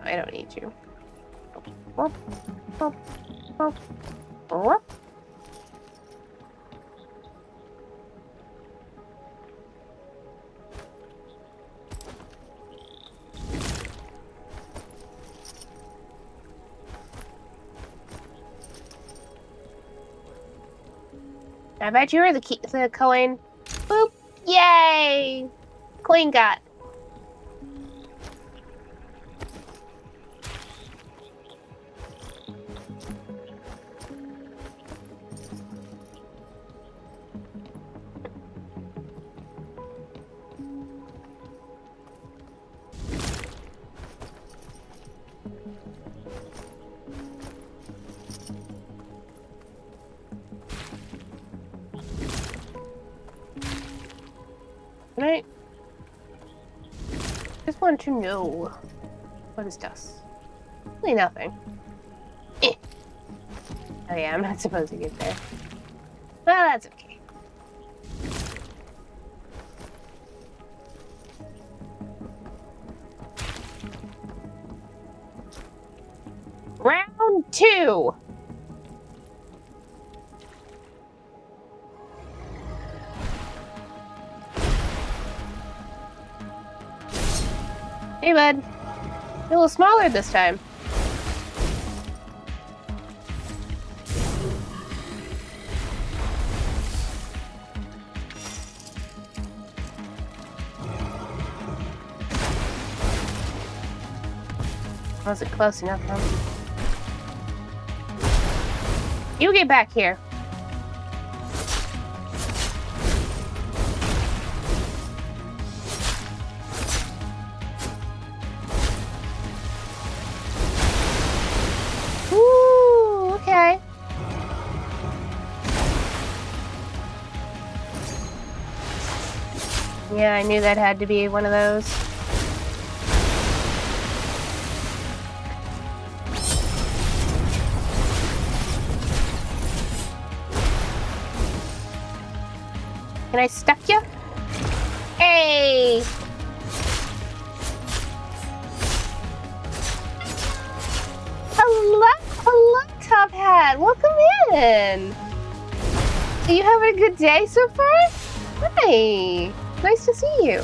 I don't need you. I bet you were the coin. Boop! Yay! Coin got. I just want to know what is dust? Really nothing. Eh. Oh yeah, I'm not supposed to get there. Well, that's okay. Round 2. Hey, bud. You're a little smaller this time. Wasn't close enough, huh? You get back here. Yeah, I knew that had to be one of those. Can I stuck you? Hey! Hello, Top Hat. Welcome in. Are you having a good day so far? Hi. Nice to see you.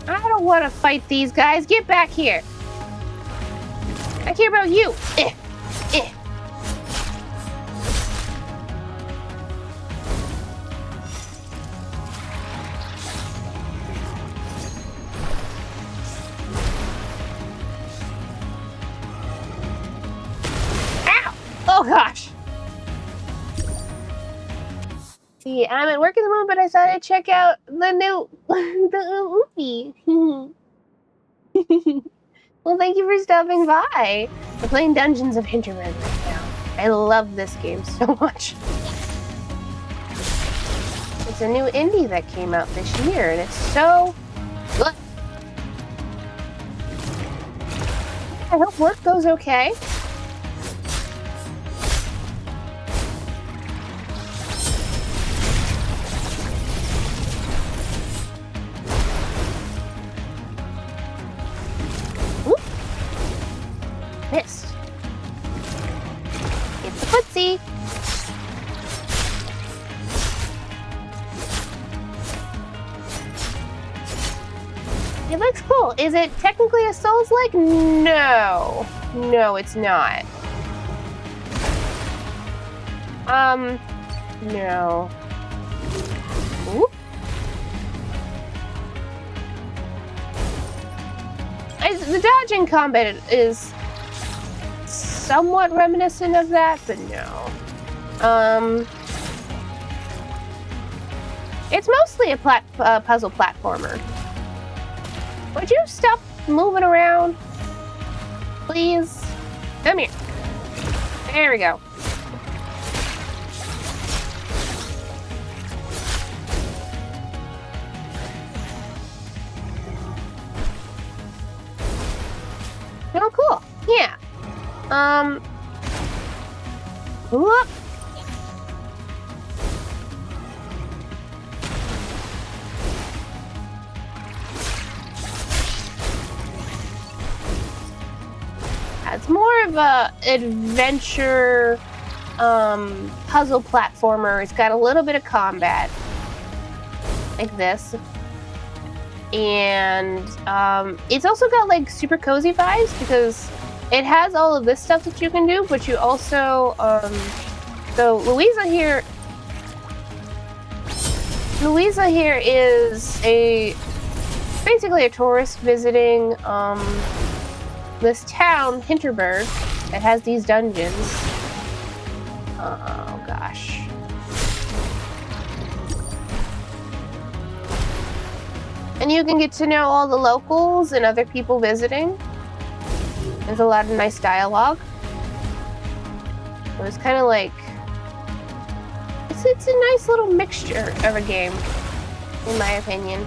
I don't want to fight these guys. Get back here. I care about you. Ow! Oh gosh. See, I'm at work at the moment, but I thought I'd check out the new movie. Well, thank you for stopping by. We're playing Dungeons of Hinterberg right now. I love this game so much. It's a new indie that came out this year, and it's so good. I hope work goes okay. Missed. It's a footsie. It looks cool. Is it technically a Souls-like? No. No, it's not. No. Ooh. The dodging combat is somewhat reminiscent of that, but no. It's mostly a puzzle platformer. Would you stop moving around, please? Come here. There we go. Oh, cool. Yeah. Whoop. It's more of a adventure puzzle platformer. It's got a little bit of combat like this, and it's also got like super cozy vibes because it has all of this stuff that you can do, but you also so Louisa here is basically a tourist visiting this town, Hinterberg, that has these dungeons. Oh gosh. And you can get to know all the locals and other people visiting. There's a lot of nice dialogue. It was kind of like it's a nice little mixture of a game, in my opinion.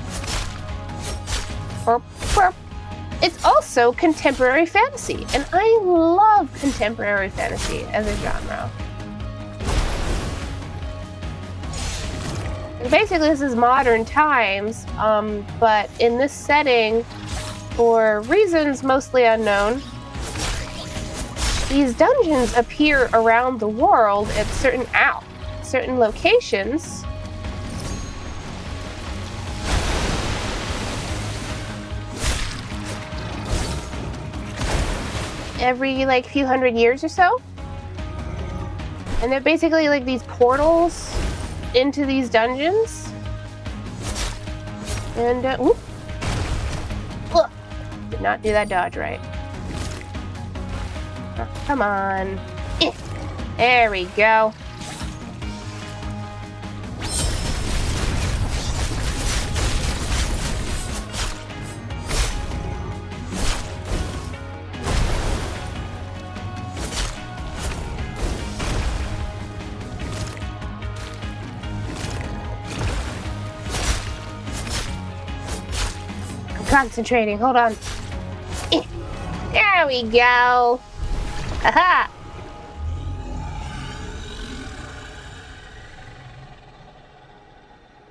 It's also contemporary fantasy, and I love contemporary fantasy as a genre. And basically, this is modern times, but in this setting, for reasons mostly unknown, these dungeons appear around the world at certain locations. Every like few hundred years or so, and they're basically like these portals into these dungeons. And did not do that dodge right. Oh, come on. There we go. Concentrating, hold on. There we go. Haha.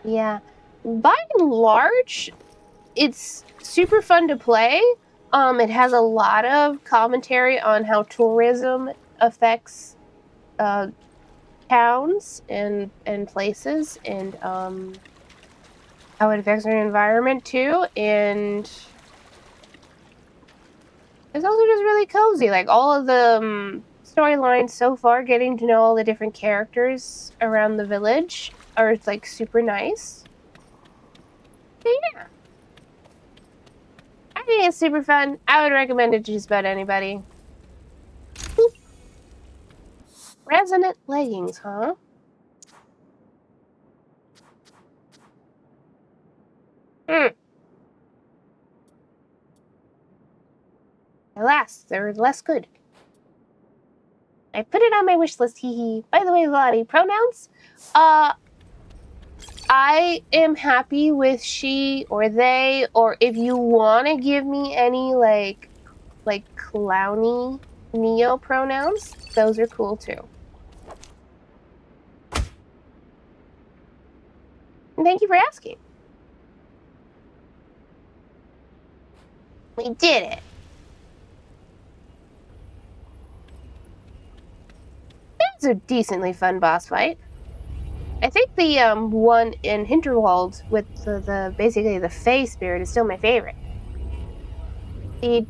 Yeah, by and large, it's super fun to play. It has a lot of commentary on how tourism affects towns and places, and how it affects our environment too, and it's also just really cozy. Like all of the storylines so far, getting to know all the different characters around the village are like super nice. But yeah, I think it's super fun. I would recommend it to just about anybody. Boop. Resonant leggings, huh? Alas, they're less good. I put it on my wish list, hee hee. By the way, Lottie, pronouns? I am happy with she or they, or if you want to give me any like clowny neo pronouns, those are cool too. And thank you for asking. We did it. It was a decently fun boss fight. I think the one in Hinterwald with the basically the Fae spirit is still my favorite. The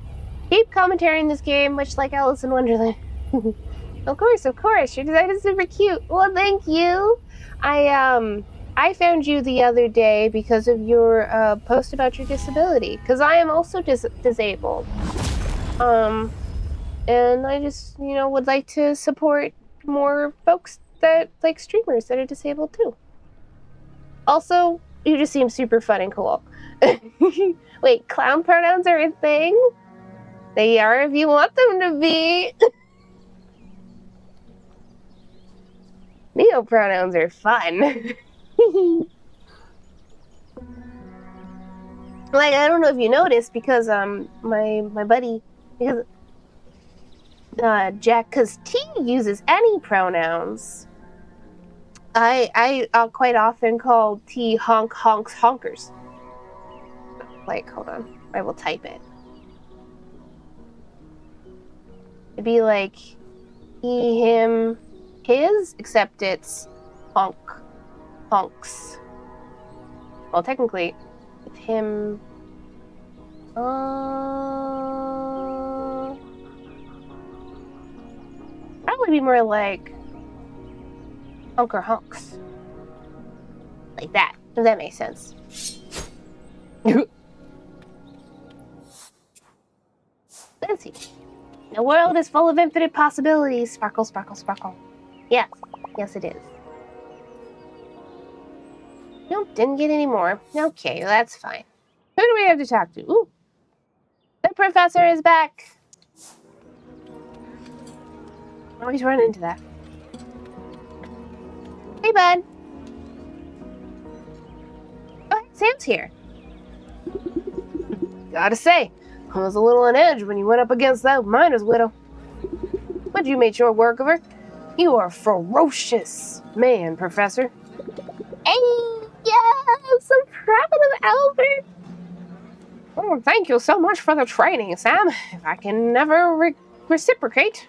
deep commentary in this game, much like Alice in Wonderland. Of course, your design is super cute. Well, thank you. I I found you the other day because of your post about your disability, because I am also disabled. And I just, would like to support more folks that like streamers that are disabled too. Also, you just seem super fun and cool. Wait, clown pronouns are a thing? They are if you want them to be. Neo pronouns are fun. Like, I don't know if you noticed, because my buddy, because Jack, because T uses any pronouns. I'll quite often call T honk, honks, honkers. Like, hold on, I will type it. It'd be like he, him, his, except it's honk, honks. Well, technically, it's him. Probably be more like honker honks. Like that, if that makes sense. Let's see. The world is full of infinite possibilities. Sparkle, sparkle, sparkle. Yes. Yes, it is. Nope, didn't get any more. Okay, that's fine. Who do we have to talk to? Ooh. The professor is back. Always run into that. Hey, bud. Oh, Sam's here. Gotta say, I was a little on edge when you went up against that miner's widow. But you made short work of her. You are a ferocious man, Professor. Hey, yes, I'm proud of Albert. Oh, thank you so much for the training, Sam. If I can never reciprocate.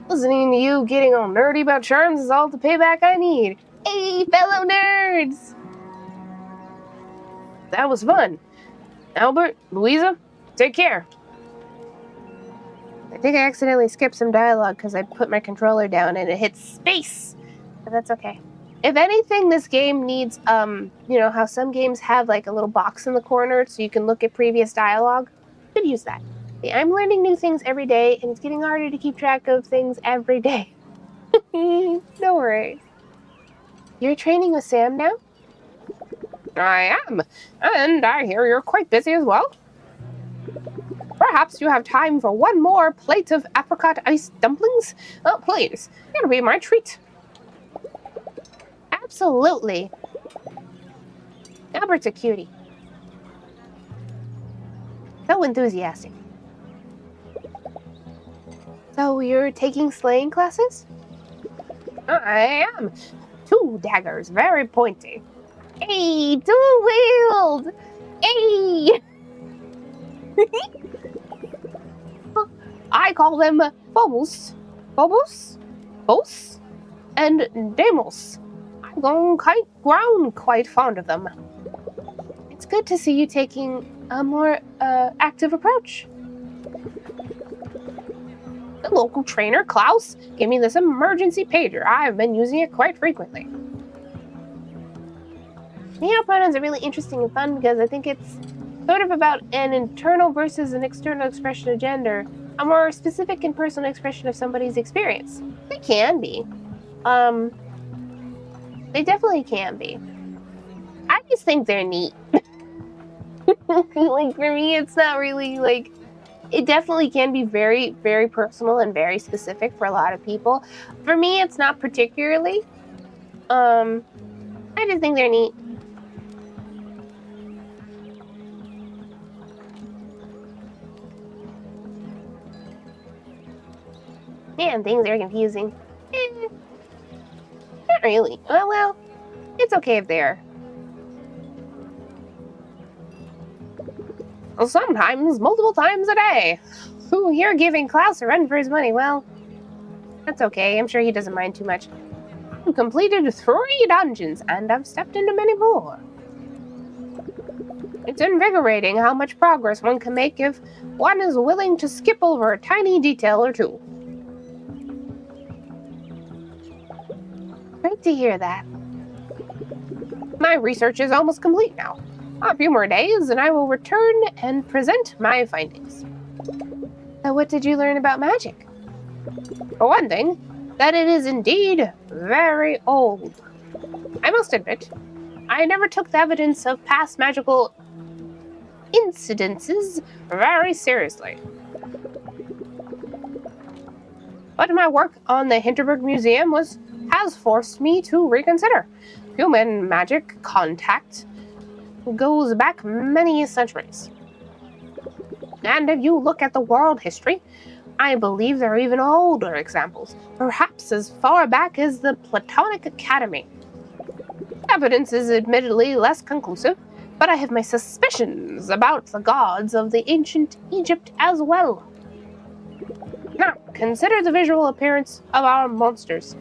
Listening to you getting all nerdy about charms is all the payback I need. Hey, fellow nerds! That was fun. Albert, Louisa, take care. I think I accidentally skipped some dialogue because I put my controller down and it hit space. But that's okay. If anything, this game needs, how some games have like a little box in the corner so you can look at previous dialogue? Could use that. I'm learning new things every day, and it's getting harder to keep track of things every day. No worries. You're training with Sam now? I am, and I hear you're quite busy as well. Perhaps you have time for one more plate of apricot ice dumplings? Oh, please, it'll be my treat. Absolutely. Albert's a cutie. So enthusiastic. So you're taking slaying classes? I am. 2 daggers, very pointy. Hey, dual-wield! Hey! I call them Phobos, Bos, and Deimos. I've grown quite fond of them. It's good to see you taking a more active approach. The local trainer, Klaus, gave me this emergency pager. I've been using it quite frequently. Neo pronouns are really interesting and fun because I think it's sort of about an internal versus an external expression of gender, a more specific and personal expression of somebody's experience. They can be. They definitely can be. I just think they're neat. Like, for me, it's not really, like, it definitely can be very, very personal and very specific for a lot of people. For me, it's not particularly. I just think they're neat. Man, things are confusing. Not really. Oh, well, it's okay if they are. Well, sometimes, multiple times a day. Ooh, you're giving Klaus a run for his money. Well, that's okay. I'm sure he doesn't mind too much. I've completed 3 dungeons, and I've stepped into many more. It's invigorating how much progress one can make if one is willing to skip over a tiny detail or two. Great to hear that. My research is almost complete now. A few more days, and I will return and present my findings. What did you learn about magic? For one thing, that it is indeed very old. I must admit, I never took the evidence of past magical incidences very seriously. But my work on the Hinterberg Museum has forced me to reconsider. Human magic contact goes back many centuries. And if you look at the world history, I believe there are even older examples, perhaps as far back as the Platonic Academy. Evidence is admittedly less conclusive, but I have my suspicions about the gods of the ancient Egypt as well. Now, consider the visual appearance of our monsters.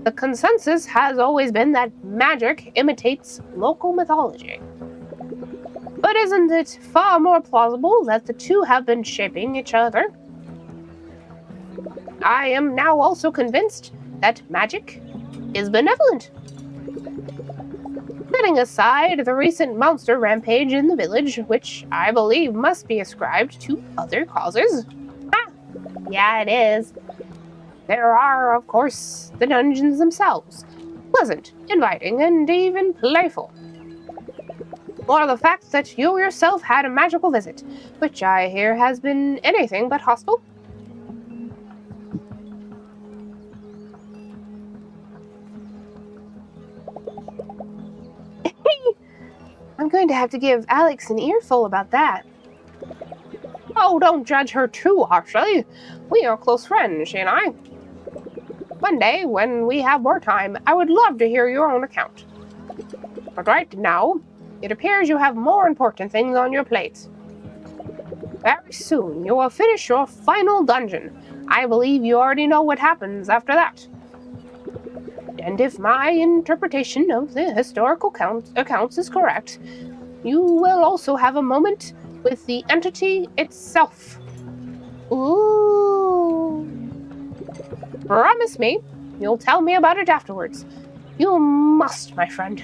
The consensus has always been that magic imitates local mythology. But isn't it far more plausible that the two have been shaping each other? I am now also convinced that magic is benevolent. Setting aside the recent monster rampage in the village, which I believe must be ascribed to other causes. Yeah, it is. There are, of course, the dungeons themselves. Pleasant, inviting, and even playful. Or the fact that you yourself had a magical visit, which I hear has been anything but hostile. I'm going to have to give Alex an earful about that. Oh, don't judge her too harshly. We are close friends, she and I. One day, when we have more time, I would love to hear your own account. But right now, it appears you have more important things on your plate. Very soon, you will finish your final dungeon. I believe you already know what happens after that. And if my interpretation of the historical accounts is correct, you will also have a moment with the entity itself. Ooh. Promise me you'll tell me about it afterwards. You must, my friend.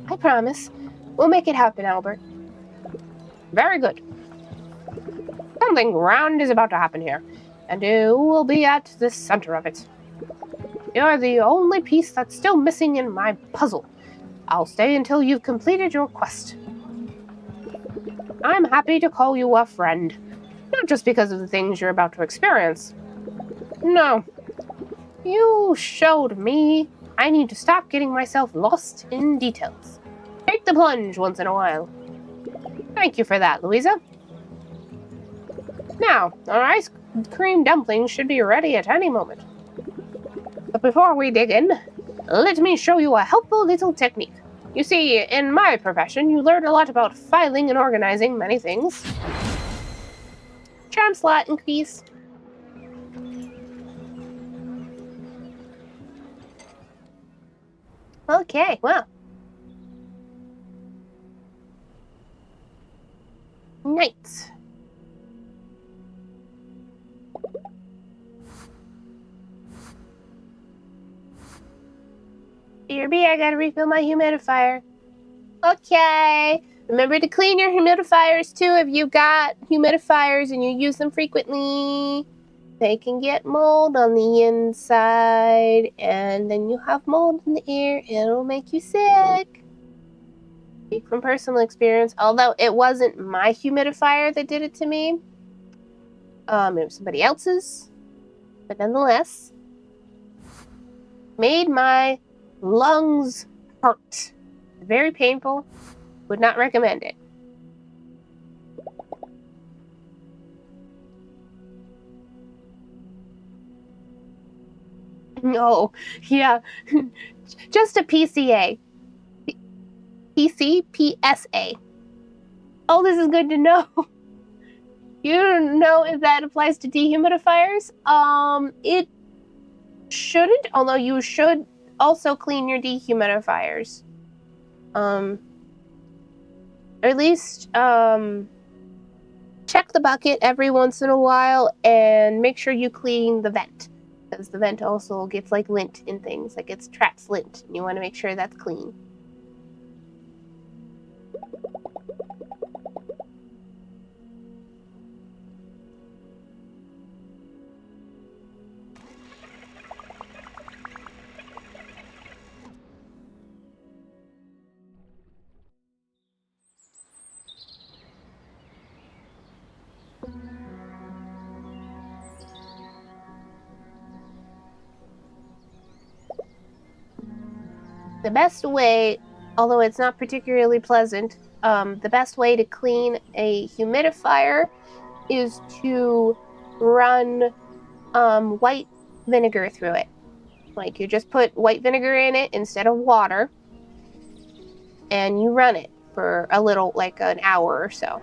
I promise. We'll make it happen, Albert. Very good. Something grand is about to happen here, and you will be at the center of it. You're the only piece that's still missing in my puzzle. I'll stay until you've completed your quest. I'm happy to call you a friend, not just because of the things you're about to experience. No. You showed me I need to stop getting myself lost in details. Take the plunge once in a while. Thank you for that, Louisa. Now, our ice cream dumplings should be ready at any moment. But before we dig in, let me show you a helpful little technique. You see, in my profession, you learn a lot about filing and organizing many things. Charm slot increase. Okay, well. Nice. BRB, I gotta refill my humidifier. Okay. Remember to clean your humidifiers too if you've got humidifiers and you use them frequently. They can get mold on the inside, and then you have mold in the air, and it'll make you sick. Speak from personal experience, although it wasn't my humidifier that did it to me. It was somebody else's. But nonetheless, made my lungs hurt. Very painful. Would not recommend it. No, yeah. Just a PCA. PCPSA. Oh, this is good to know. You don't know if that applies to dehumidifiers? It shouldn't, although you should also clean your dehumidifiers. Or at least, check the bucket every once in a while and make sure you clean the vent. because the vent also gets like lint in things, like it traps lint, and you want to make sure that's clean. The best way, although it's not particularly pleasant, the best way to clean a humidifier is to run white vinegar through it. Like you just put white vinegar in it instead of water, and you run it for a little, like an hour or so.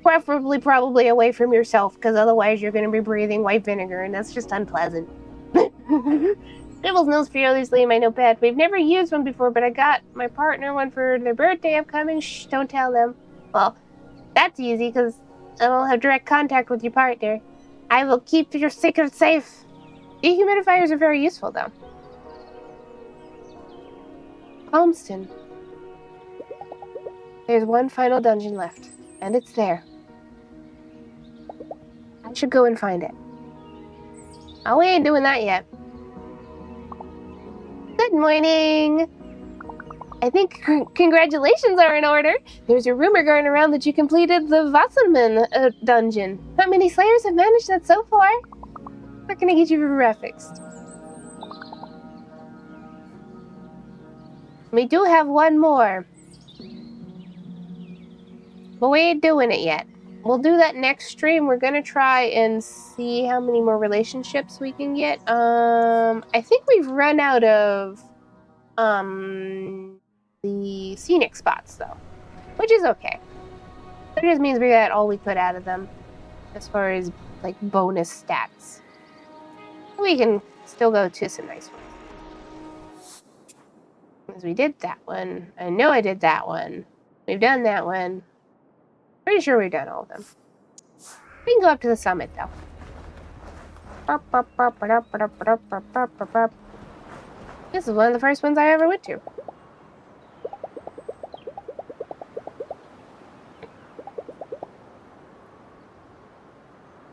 Preferably probably away from yourself, because otherwise you're going to be breathing white vinegar, and that's just unpleasant. Devil's Nose Fearlessly, my notepad. We've never used one before, but I got my partner one for their birthday upcoming. Shh, don't tell them. Well, that's easy, because I don't have direct contact with your partner. I will keep your secret safe. Dehumidifiers are very useful, though. Homeston. There's one final dungeon left, and it's there. I should go and find it. Oh, we ain't doing that yet. Good morning. I think congratulations are in order. There's a rumor going around that you completed the Wasserman dungeon. How many Slayers have managed that so far? Where can I get you refixed? We do have one more, but we ain't doing it yet. We'll do that next stream. We're gonna try and see how many more relationships we can get. I think we've run out of the scenic spots though, which is okay. That just means we got all we could out of them as far as like bonus stats. We can still go to some nice ones. Because we did that one. I know I did that one. We've done that one. Pretty sure we've done all of them. We can go up to the summit though. This is one of the first ones I ever went to.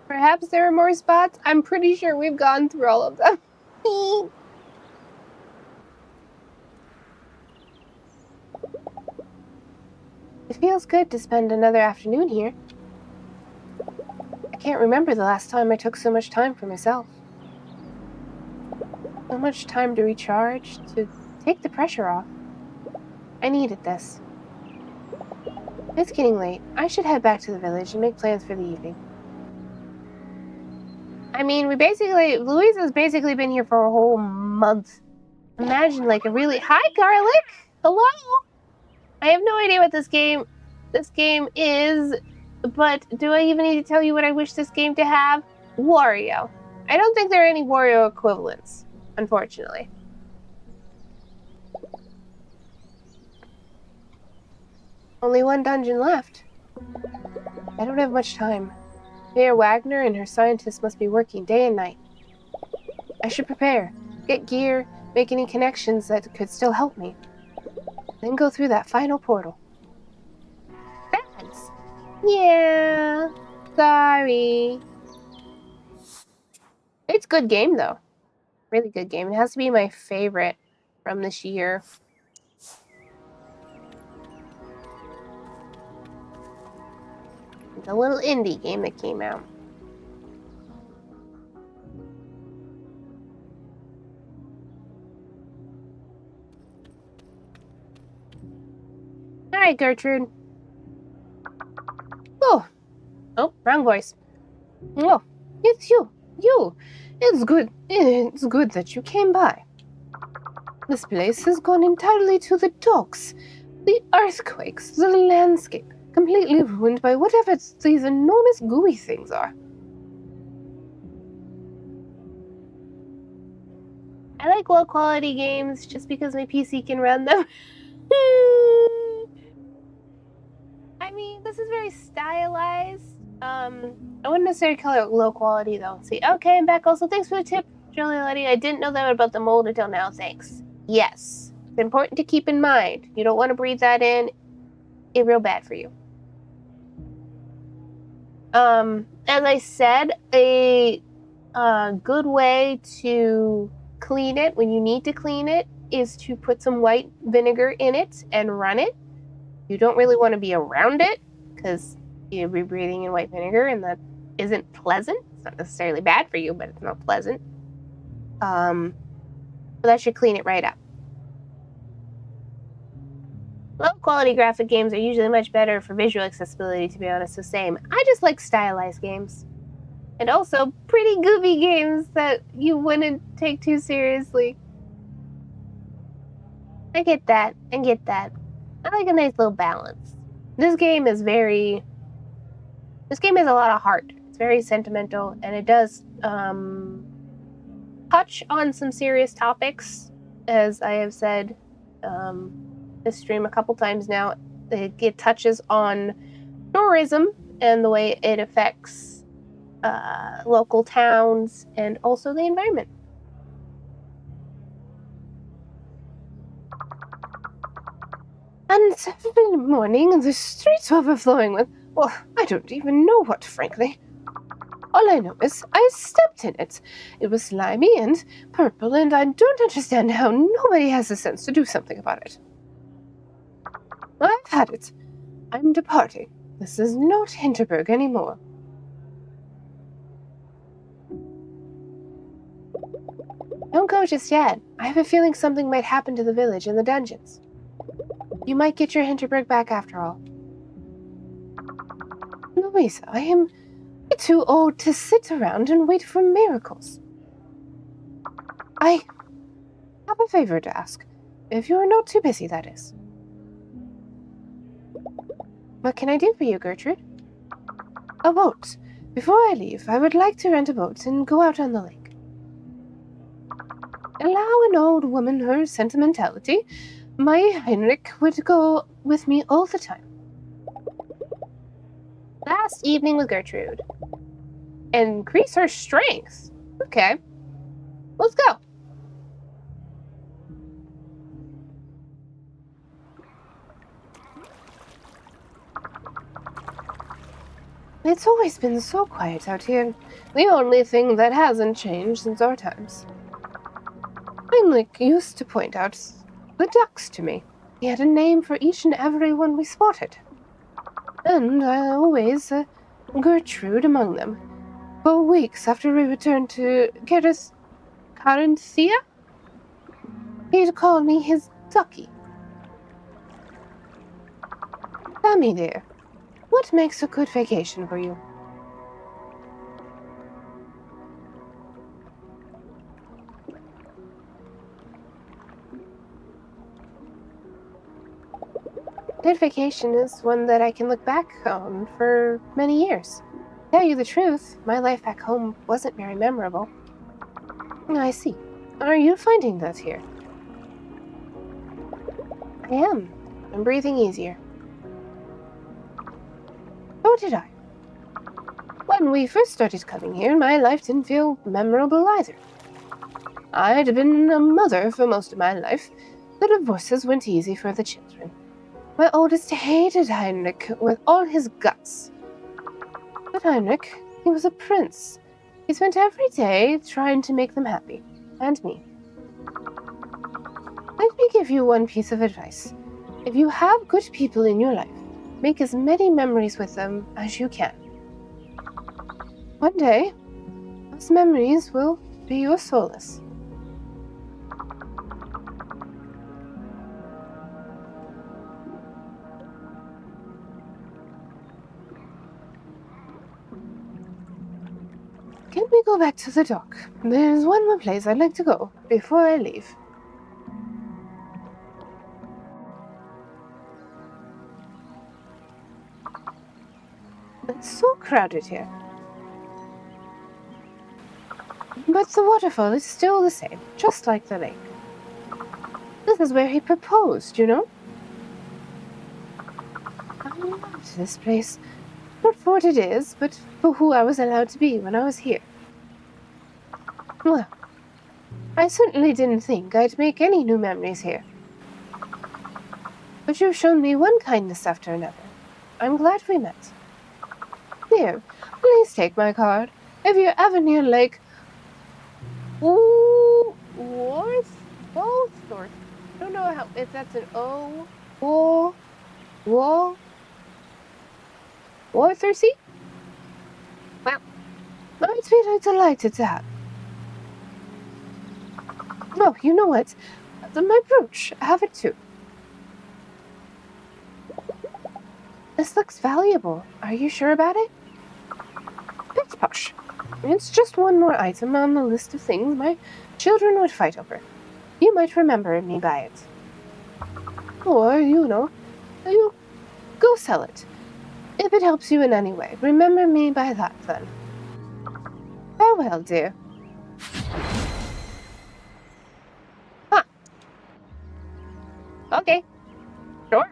Perhaps there are more spots. I'm pretty sure we've gone through all of them. It feels good to spend another afternoon here. I can't remember the last time I took so much time for myself. So much time to recharge, to take the pressure off. I needed this. It's getting late. I should head back to the village and make plans for the evening. I mean, Louise has basically been here for a whole month. Imagine like a really, hi Garlic! Hello! I have no idea what this game is, but do I even need to tell you what I wish this game to have? Wario. I don't think there are any Wario equivalents, unfortunately. Only one dungeon left. I don't have much time. Mayor Wagner and her scientists must be working day and night. I should prepare, get gear, make any connections that could still help me. Then go through that final portal. Thanks. Yeah. Sorry. It's a good game, though. Really good game. It has to be my favorite from this year. It's a little indie game that came out. All right, Gertrude. Oh, wrong voice. Oh, it's you. It's good. It's good that you came by. This place has gone entirely to the dogs. The earthquakes, the landscape, completely ruined by whatever these enormous gooey things are. I like low-quality games just because my PC can run them. I I mean, this is very stylized. I wouldn't necessarily call it low quality, though. See, okay, I'm back. Also, thanks for the tip, Jolly. I didn't know that about the mold until now. Thanks. Yes, it's important to keep in mind. You don't want to breathe that in. It's real bad for you. As I said, a good way to clean it when you need to clean it is to put some white vinegar in it and run it. You don't really want to be around it because you'll be breathing in white vinegar, and that isn't pleasant. It's not necessarily bad for you, but it's not pleasant. So that should clean it right up. Low quality graphic games are usually much better for visual accessibility, to be honest, so same. I just like stylized games. And also pretty goofy games that you wouldn't take too seriously. I get that. I like a nice little balance. This game has a lot of heart. It's very sentimental, and it does touch on some serious topics, as I have said this stream a couple times now. It touches on tourism and the way it affects local towns and also the environment. And every morning the streets overflowing with, well, I don't even know what, frankly. All I know is I stepped in it. It was slimy and purple, and I don't understand how nobody has the sense to do something about it. I've had it. I'm departing. This is not Hinterberg anymore. Don't go just yet. I have a feeling something might happen to the village and the dungeons. You might get your Hinterberg back after all. Louisa, I am too old to sit around and wait for miracles. I have a favor to ask. If you are not too busy, that is. What can I do for you, Gertrude? A boat. Before I leave, I would like to rent a boat and go out on the lake. Allow an old woman her sentimentality. My Heinrich would go with me all the time. Last evening with Gertrude. Increase her strength. Okay. Let's go. It's always been so quiet out here. The only thing that hasn't changed since our times. Heinrich used to point out the ducks to me. He had a name for each and every one we spotted. And I always Gertrude among them. For weeks after we returned to Carinthia, he'd call me his ducky. Tell me, dear, what makes a good vacation for you? Good vacation is one that I can look back on for many years. To tell you the truth, my life back home wasn't very memorable. I see. Are you finding that here? I am. I'm breathing easier. So did I. When we first started coming here, my life didn't feel memorable either. I'd been a mother for most of my life. The divorces went easy for the children. My oldest hated Heinrich with all his guts. But Heinrich, he was a prince. He spent every day trying to make them happy, and me. Let me give you one piece of advice. If you have good people in your life, make as many memories with them as you can. One day, those memories will be your solace. Can we go back to the dock? There's one more place I'd like to go before I leave. It's so crowded here. But the waterfall is still the same, just like the lake. This is where he proposed, you know? to this place. Not for what it is, but for who I was allowed to be when I was here. Well, I certainly didn't think I'd make any new memories here. But you've shown me one kindness after another. I'm glad we met. Here, please take my card. If you're ever near Lake Walthorpe. I don't know how if that's an O. Walthorsea? Well, I'd be delighted to have. Oh, you know what? My brooch. I have it too. This looks valuable. Are you sure about it? Pish posh. It's just one more item on the list of things my children would fight over. You might remember me by it. Or, you go sell it. If it helps you in any way, remember me by that then. Farewell, dear. Huh. Okay. Sure.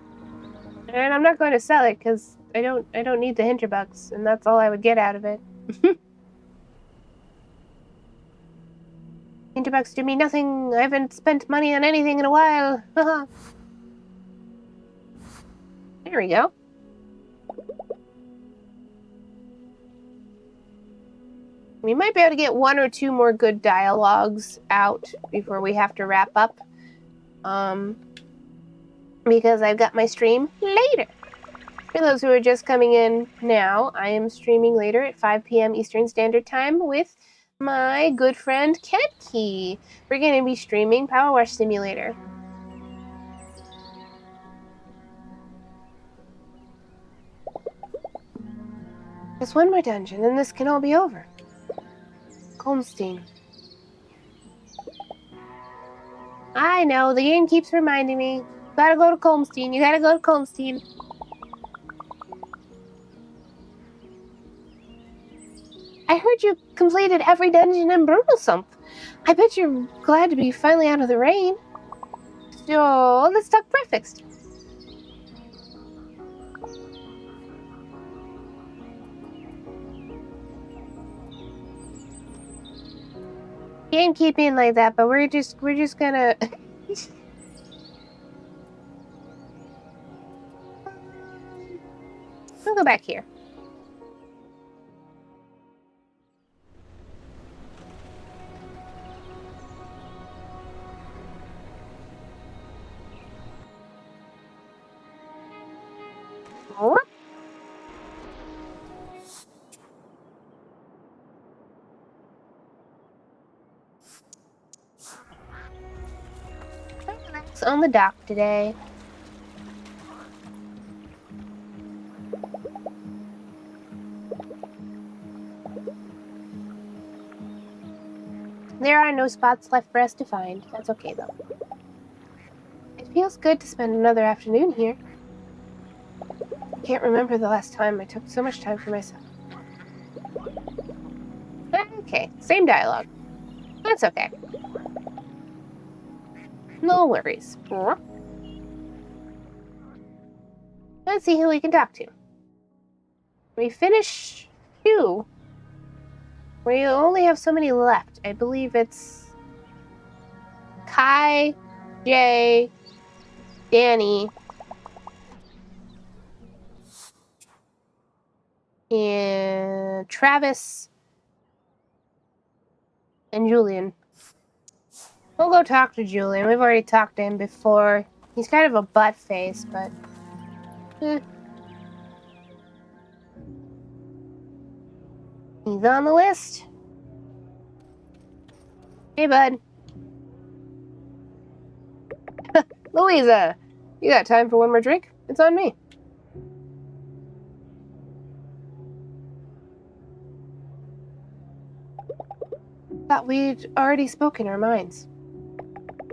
And I'm not going to sell it because I don't need the Hinterbugs, and that's all I would get out of it. Hinterbugs do me nothing. I haven't spent money on anything in a while. There we go. We might be able to get one or two more good dialogues out before we have to wrap up. Because I've got my stream later. For those who are just coming in now, I am streaming later at 5 p.m. Eastern Standard Time with my good friend Ketkey. We're going to be streaming Power Wash Simulator. Just one more dungeon, and this can all be over. Colmstein. I know, the game keeps reminding me. Gotta go to Colmstein. You gotta go to Colmstein. I heard you completed every dungeon in Brunelsump. I bet you're glad to be finally out of the rain. So, let's talk breakfast. Game keep being like that, but we're just gonna we'll go back here. What? Relax on the dock today. There are no spots left for us to find. That's okay, though. It feels good to spend another afternoon here. I can't remember the last time I took so much time for myself. Okay, same dialogue. That's okay. No worries. Let's see who we can talk to. We finish 2. We only have so many left. I believe it's Kai, Jay, Danny, and Travis, and Julian. We'll go talk to Julian. We've already talked to him before. He's kind of a butt face, but he's on the list. Hey, bud. Louisa, you got time for one more drink? It's on me. Thought we'd already spoken our minds.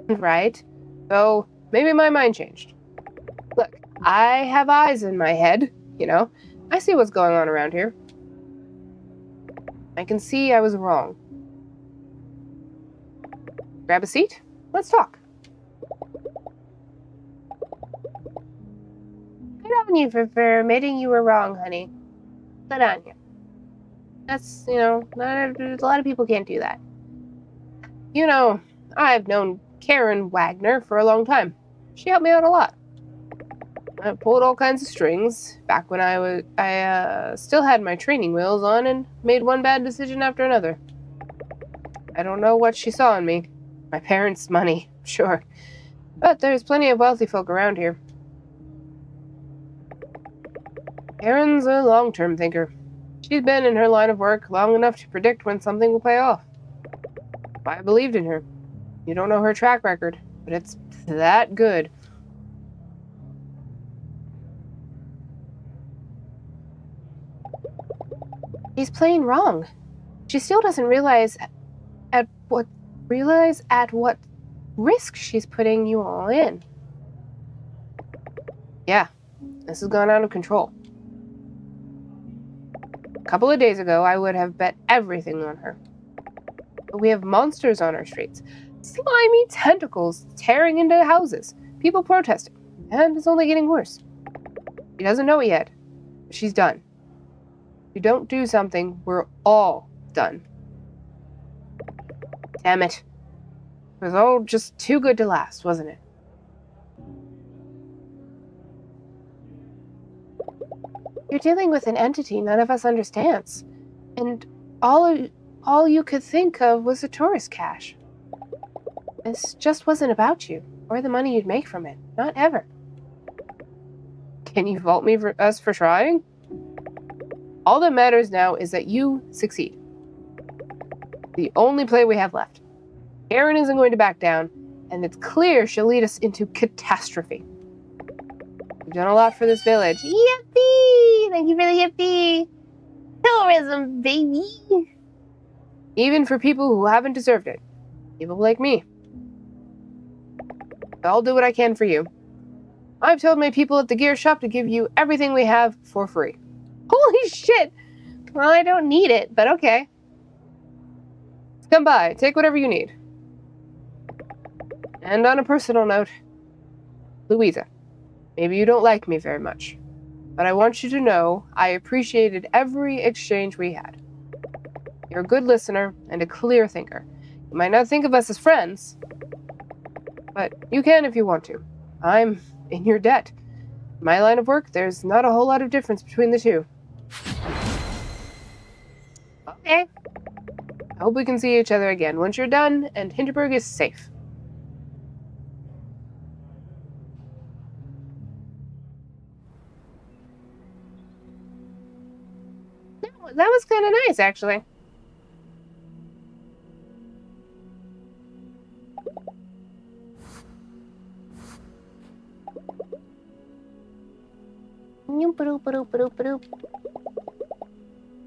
Right. So, maybe my mind changed. Look, I have eyes in my head, you know. I see what's going on around here. I can see I was wrong. Grab a seat. Let's talk. Good on on you for admitting you were wrong, honey. Good on you. That's, not a lot of people can't do that. I've known Karen Wagner for a long time. She helped me out a lot. I pulled all kinds of strings back when I still had my training wheels on and made one bad decision after another. I don't know what she saw in me. My parents' money, sure. But there's plenty of wealthy folk around here. Karen's a long-term thinker. She's been in her line of work long enough to predict when something will pay off. I believed in her. You don't know her track record, but it's that good. She's playing wrong. She still doesn't realize at what risk she's putting you all in. Yeah, this has gone out of control. A couple of days ago, I would have bet everything on her. But we have monsters on our streets. Slimy tentacles tearing into houses. People protesting. And it's only getting worse. She doesn't know it yet. But she's done. If you don't do something, we're all done. Damn it. It was all just too good to last, wasn't it? You're dealing with an entity none of us understands. And all you could think of was a tourist cache. This just wasn't about you, or the money you'd make from it. Not ever. Can you fault me for us for trying? All that matters now is that you succeed. The only play we have left. Karen isn't going to back down, and it's clear she'll lead us into catastrophe. We've done a lot for this village. Yippee! Thank you for the yippee! Tourism, baby! Even for people who haven't deserved it. People like me. I'll do what I can for you. I've told my people at the gear shop to give you everything we have for free. Holy shit! Well, I don't need it, but okay. Come by, take whatever you need. And on a personal note, Louisa, maybe you don't like me very much, but I want you to know I appreciated every exchange we had. You're a good listener and a clear thinker. You might not think of us as friends, but you can if you want to. I'm in your debt. In my line of work, there's not a whole lot of difference between the two. Okay. I hope we can see each other again once you're done and Hinterberg is safe. No, that was kind of nice, actually.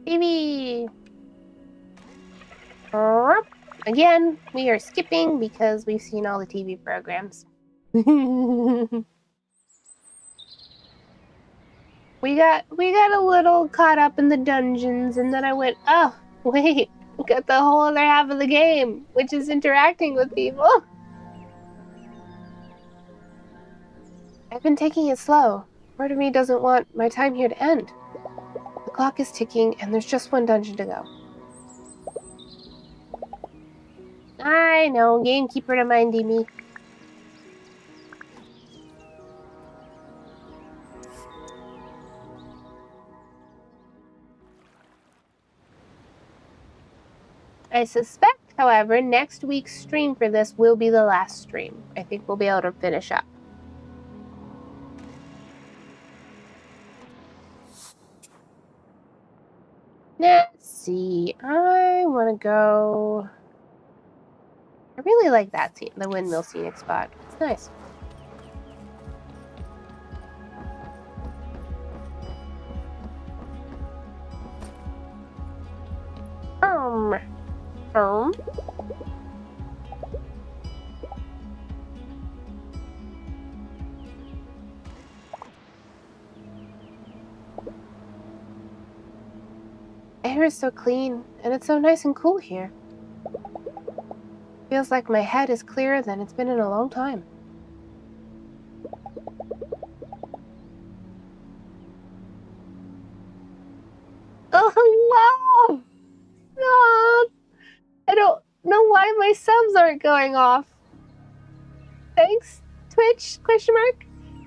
Baby. Again, we are skipping because we've seen all the TV programs. We got a little caught up in the dungeons, and then I went, oh, wait, we got the whole other half of the game, which is interacting with people. I've been taking it slow. Part of me doesn't want my time here to end. The clock is ticking, and there's just one dungeon to go. I know, gamekeeper reminding me. I suspect, however, next week's stream for this will be the last stream. I think we'll be able to finish up. Let's see. I want to go... I really like that scene, the windmill scenic spot. It's nice. Air is so clean, and it's so nice and cool here. Feels like my head is clearer than it's been in a long time. my subs aren't going off. Thanks, Twitch, ?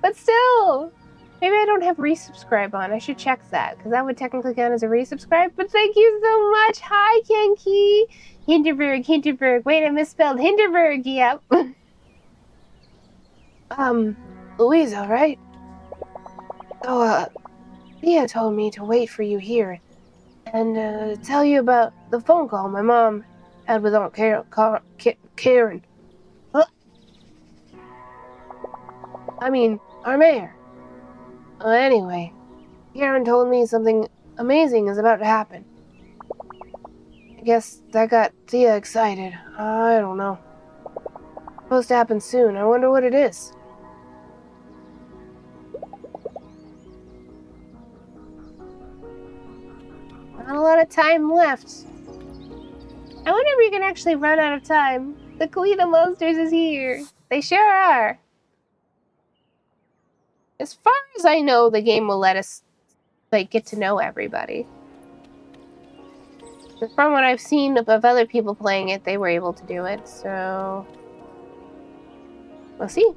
But still, maybe I don't have resubscribe on. I should check that, because that would technically count as a resubscribe. But thank you so much. Hi, Kenki. Hinterberg. Wait, I misspelled Hinterberg. Yep. Louise, all right? So, Thea told me to wait for you here and tell you about the phone call my mom had with Aunt Karen. I mean, our mayor. Anyway, Karen told me something amazing is about to happen. I guess that got Thea excited. I don't know. It's supposed to happen soon. I wonder what it is. Not a lot of time left. I wonder if we can actually run out of time. The Queen of Monsters is here. They sure are. As far as I know, the game will let us, get to know everybody. From what I've seen of other people playing it, they were able to do it, so... we'll see.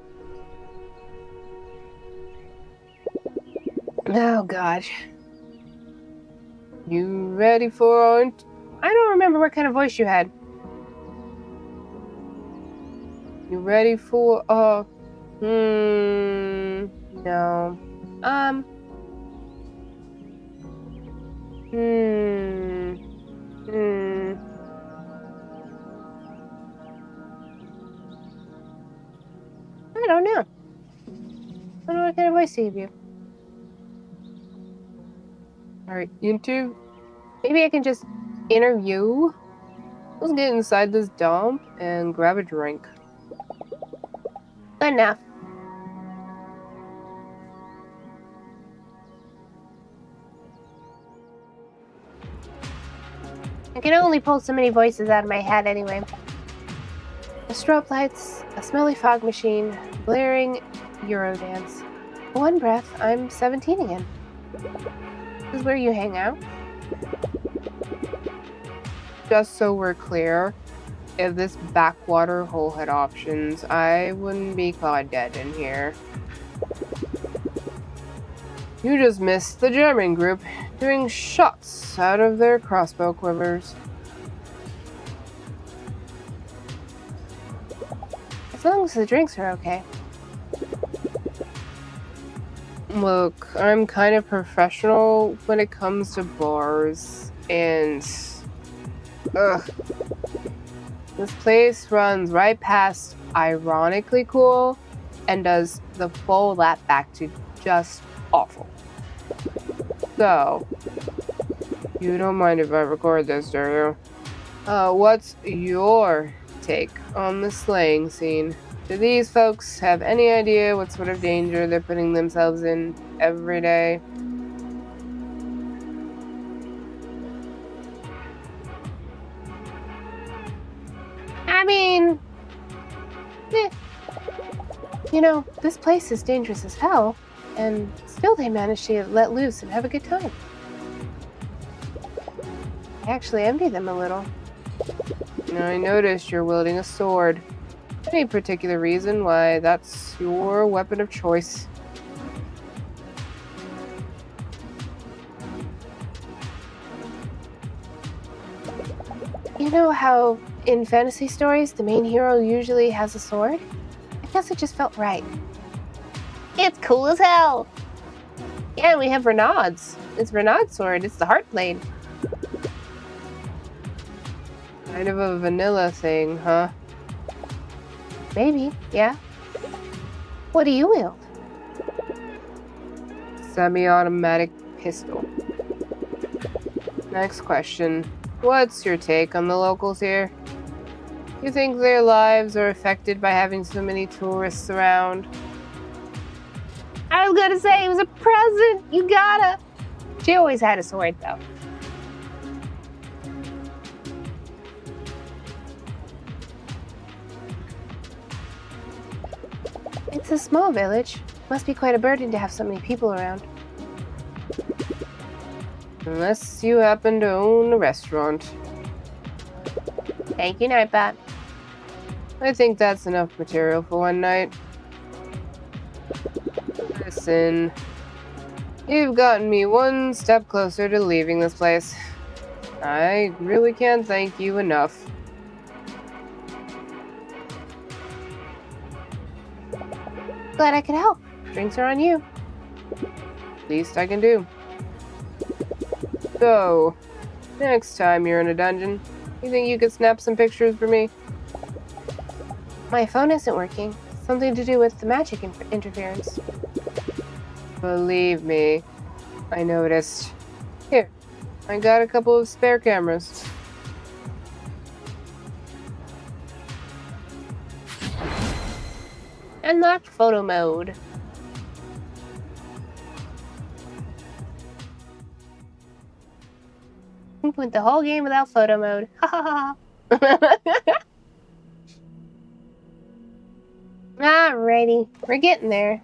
Oh, God. You ready for... I don't remember what kind of voice you had. You ready for... No. I don't know. I don't know what kind of voice to give you. Alright, maybe I can just interview. Let's get inside this dump and grab a drink. Good enough. I can only pull so many voices out of my head anyway. The strobe lights, a smelly fog machine, blaring Eurodance. One breath, I'm 17 again. This is where you hang out? Just so we're clear, if this backwater hole had options, I wouldn't be caught dead in here. You just missed the German group doing shots out of their crossbow quivers. As long as the drinks are okay. Look, I'm kind of professional when it comes to bars, and... ugh. This place runs right past ironically cool and does the full lap back to just awful. So, you don't mind if I record this, do you? What's your take on the slaying scene? Do these folks have any idea what sort of danger they're putting themselves in every day? I mean, you know, this place is dangerous as hell, and still they manage to let loose and have a good time. I actually envy them a little. I noticed you're wielding a sword. Any particular reason why that's your weapon of choice? You know how in fantasy stories the main hero usually has a sword? I guess it just felt right. It's cool as hell! Yeah, we have Renaud's. It's Renaud's sword. It's the Heartblade. Kind of a vanilla thing, huh? Maybe, yeah. What do you wield? Semi-automatic pistol. Next question. What's your take on the locals here? You think their lives are affected by having so many tourists around? I was gonna say, it was a present! You gotta! She always had a sword, though. It's a small village. Must be quite a burden to have so many people around. Unless you happen to own a restaurant. Thank you, Nightbot. I think that's enough material for one night. Listen, you've gotten me one step closer to leaving this place. I really can't thank you enough. Glad I could help. Drinks are on you. Least I can do. So, next time you're in a dungeon, you think you could snap some pictures for me? My phone isn't working. Something to do with the magic interference. Believe me, I noticed. Here, I got a couple of spare cameras. Unlocked photo mode. Went the whole game without photo mode. Ha ha ha. Alrighty, we're getting there.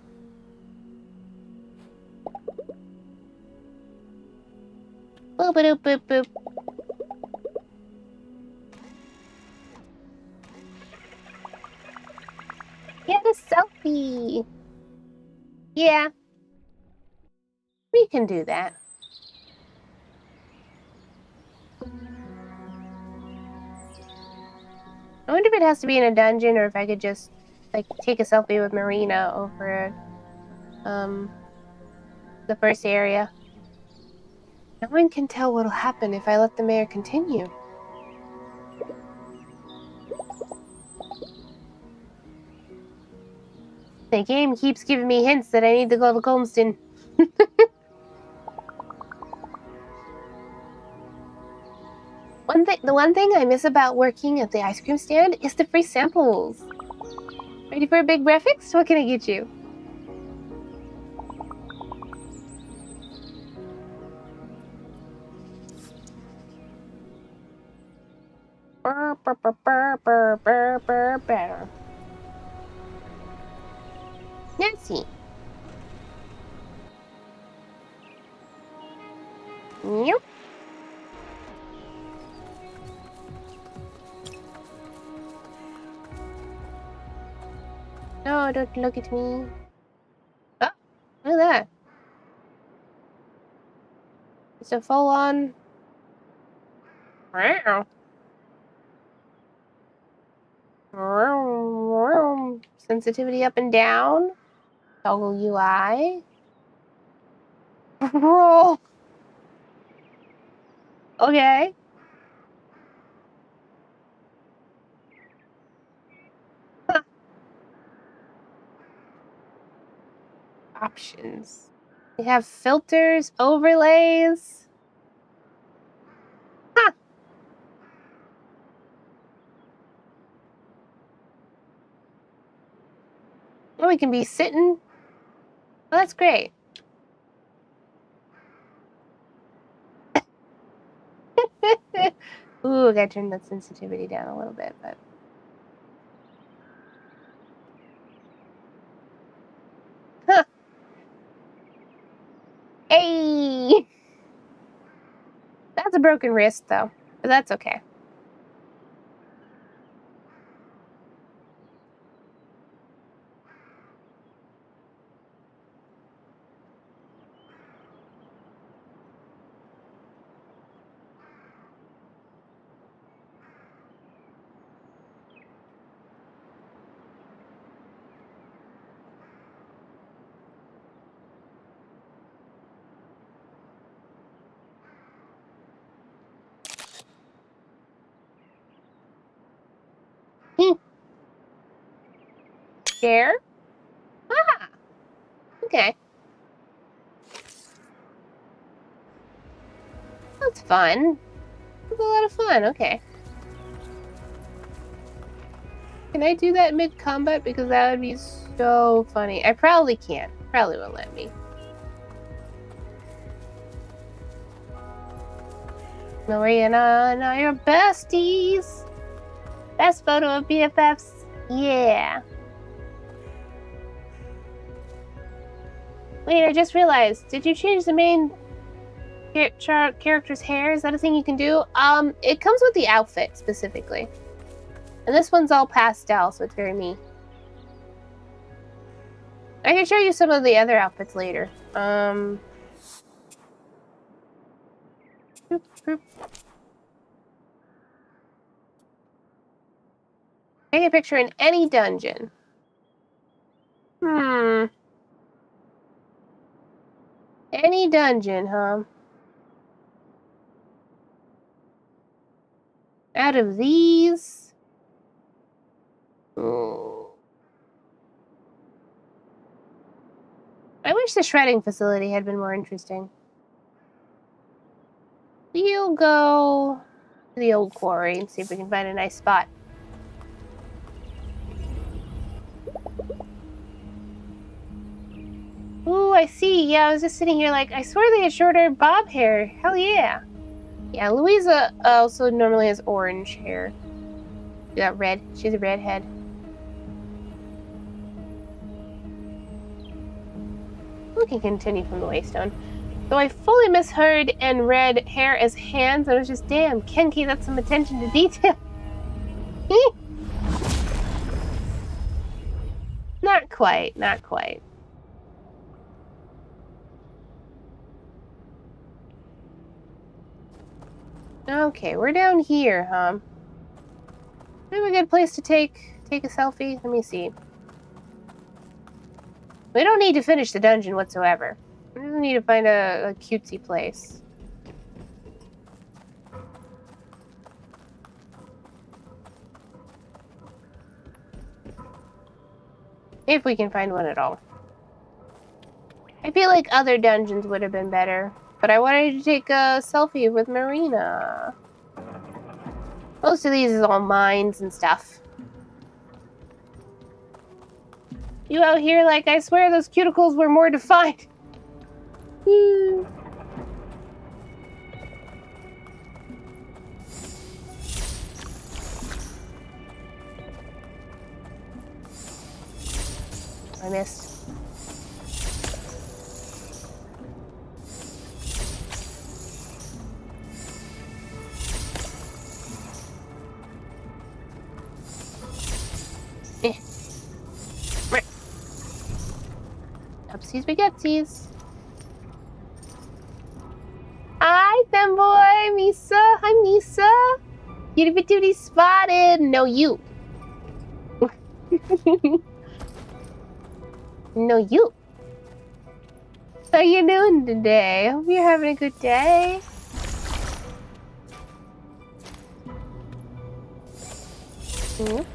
Boop boop boop boop. Get a selfie. Yeah, we can do that. I wonder if it has to be in a dungeon or if I could just like take a selfie with Marina over the first area. No one can tell what'll happen if I let the mayor continue. The game keeps giving me hints that I need to go to Golmston. The one thing I miss about working at the ice cream stand is the free samples. Ready for a big breakfast? What can I get you? Nancy. Yep. No, don't look at me. Oh, look at that. It's a full-on... sensitivity up and down. Toggle UI. Roll. Okay. Huh. Options. We have filters, overlays. Huh. Oh, we can be sitting. Well, that's great. Ooh, I gotta turn that sensitivity down a little bit, but... Huh. Hey! That's a broken wrist, though. But that's okay. Share? Ah! Okay. That's fun. That's a lot of fun, okay. Can I do that mid-combat? Because that would be so funny. I probably can't. Probably won't let me. Maria and I are besties. Best photo of BFFs. Yeah. Wait, I just realized. Did you change the main character's hair? Is that a thing you can do? It comes with the outfit specifically. And this one's all pastel, so it's very me. I can show you some of the other outfits later. Take a picture in any dungeon. Any dungeon, huh? Out of these... I wish the shredding facility had been more interesting. We'll go to the old quarry and see if we can find a nice spot. Ooh, I see. Yeah, I was just sitting here like, I swear they had shorter bob hair. Hell yeah. Yeah, Louisa also normally has orange hair. She got red. She's a redhead. We can continue from the Waystone. Though I fully misheard and read hair as hands, I was just, damn, Kenki, that's some attention to detail. Not quite, not quite. Okay, we're down here, huh? Maybe a good place to take a selfie? Let me see. We don't need to finish the dungeon whatsoever. We just need to find a cutesy place. If we can find one at all. I feel like other dungeons would have been better, but I wanted to take a selfie with Marina. Most of these is all mines and stuff. You out here like, I swear those cuticles were more defined. I missed. Upsies baguettes. Hi, femboy, Misa. Hi, Misa. Cutie patootie spotted. No, you. No, you. How you doing today? Hope you're having a good day. Oh,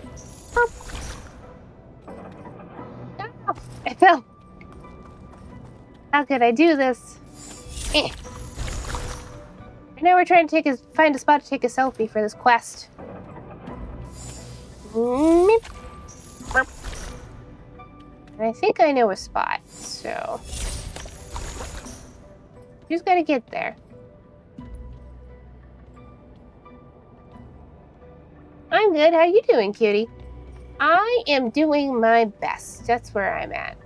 I fell. How could I do this? Right now we're trying to find a spot to take a selfie for this quest. And I think I know a spot, so... You just gotta get there. I'm good. How you doing, cutie? I am doing my best. That's where I'm at.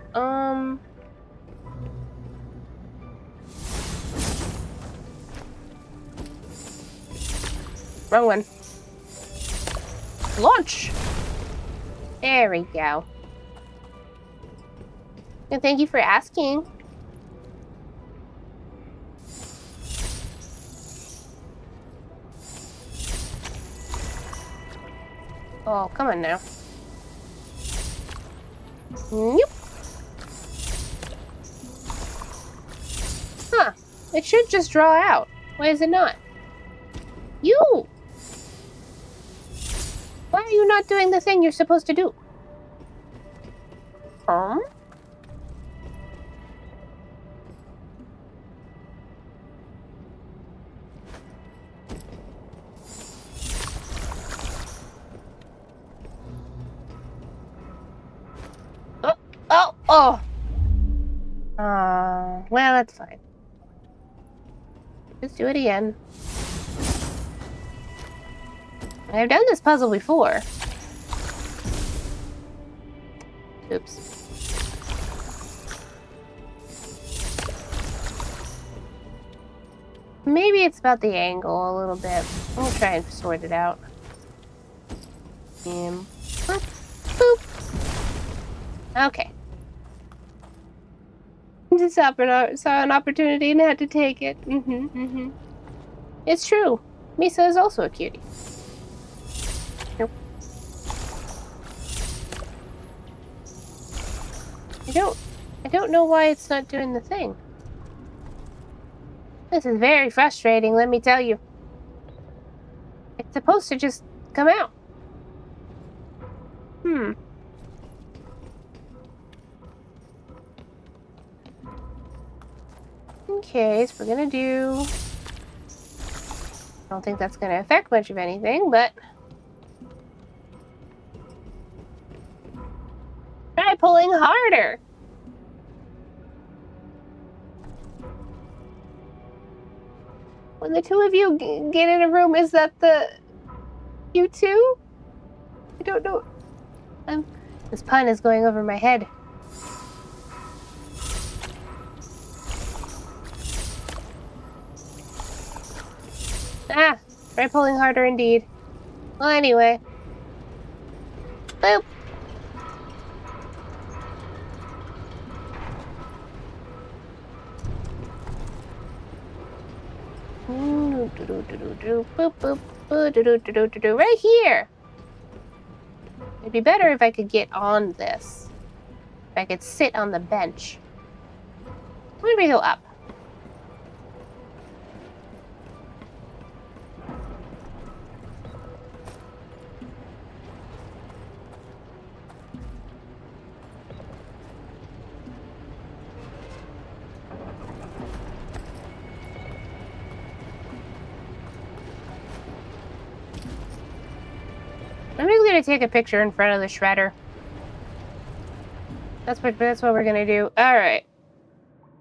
Wrong one. Launch! There we go. And thank you for asking. Oh, come on now. Nope. Huh. It should just draw out. Why is it not? You! Why are you not doing the thing you're supposed to do? Oh, oh! Well, that's fine. Just do it again. I've done this puzzle before. Oops. Maybe it's about the angle a little bit. We'll try and sort it out. Boop, boop. Okay. Just saw an opportunity and had to take it. It's true. Misa is also a cutie. Nope. I don't know why it's not doing the thing. This is very frustrating, let me tell you. It's supposed to just come out. Okay, so we're gonna do... I don't think that's gonna affect much of anything, but... Try pulling harder! When the two of you get in a room, is that you two? I don't know. This pun is going over my head. Ah, try pulling harder indeed. Well, anyway. Boop. Right here. It'd be better if I could get on this. If I could sit on the bench. Where do we go up? I'm just gonna take a picture in front of the shredder. That's what we're gonna do. All right.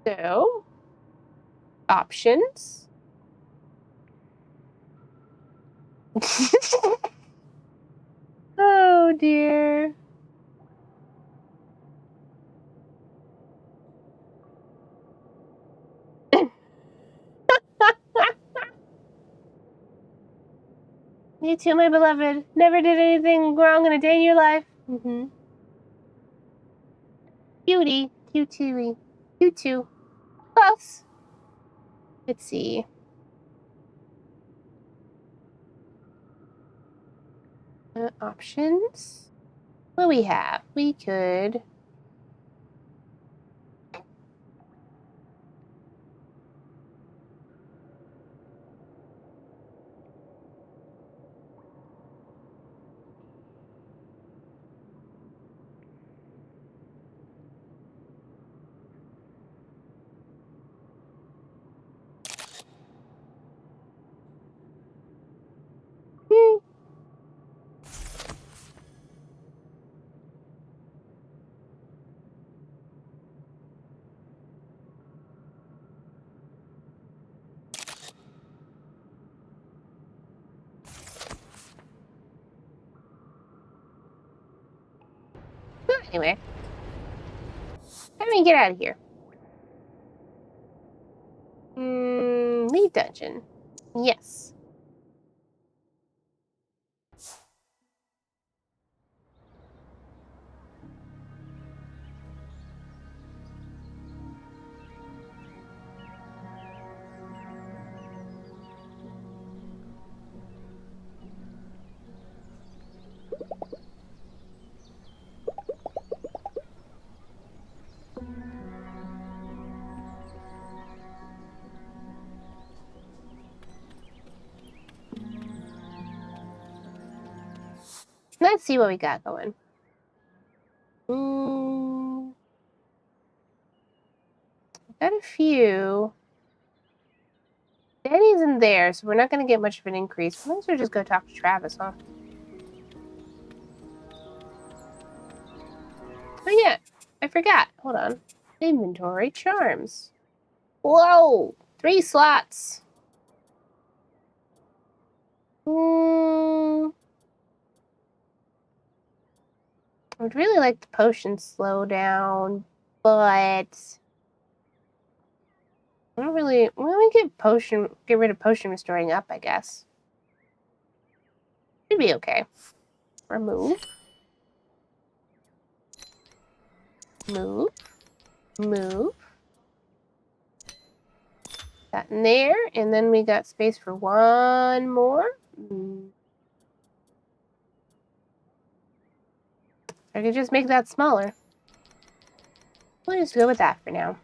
So, options. Oh dear. You too, my beloved. Never did anything wrong in a day in your life. Cutie. Cutie. You too. Close. Let's see. Options. What do we have? We could... Anyway. How do we get out of here? Leave dungeon. Yes. Let's see what we got going. Got a few. Danny's in there, so we're not going to get much of an increase. Might as well just go talk to Travis, huh? Oh yeah, I forgot. Hold on. Inventory charms. Whoa! 3 slots. I would really like the potion slowdown, but I don't really. Well, we get rid of potion restoring up, I guess. Should be okay. Remove. Move. Move. That in there. And then we got space for one more. I could just make that smaller. We'll just go with that for now.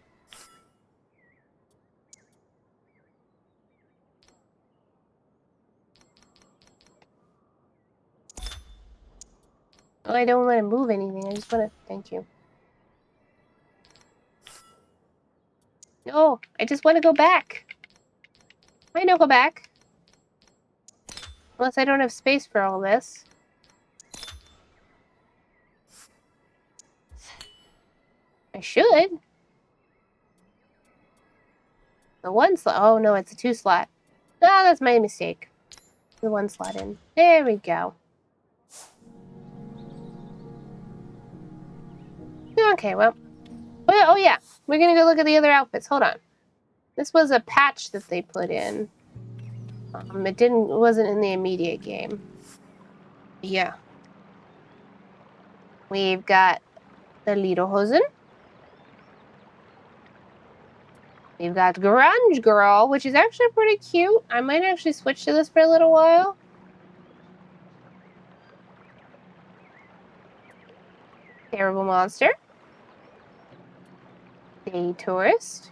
Oh, I don't want to move anything. I just want to... Thank you. No, I just want to go back. Why not go back? Unless I don't have space for all this. I should. The one slot. Oh, no, it's a 2 slot. Oh, that's my mistake. The 1 slot in. There we go. Okay, well. Oh, yeah. We're going to go look at the other outfits. Hold on. This was a patch that they put in. It wasn't in the immediate game. Yeah. We've got the Lederhosen. We've got Grunge Girl, which is actually pretty cute. I might actually switch to this for a little while. Terrible Monster. Day Tourist.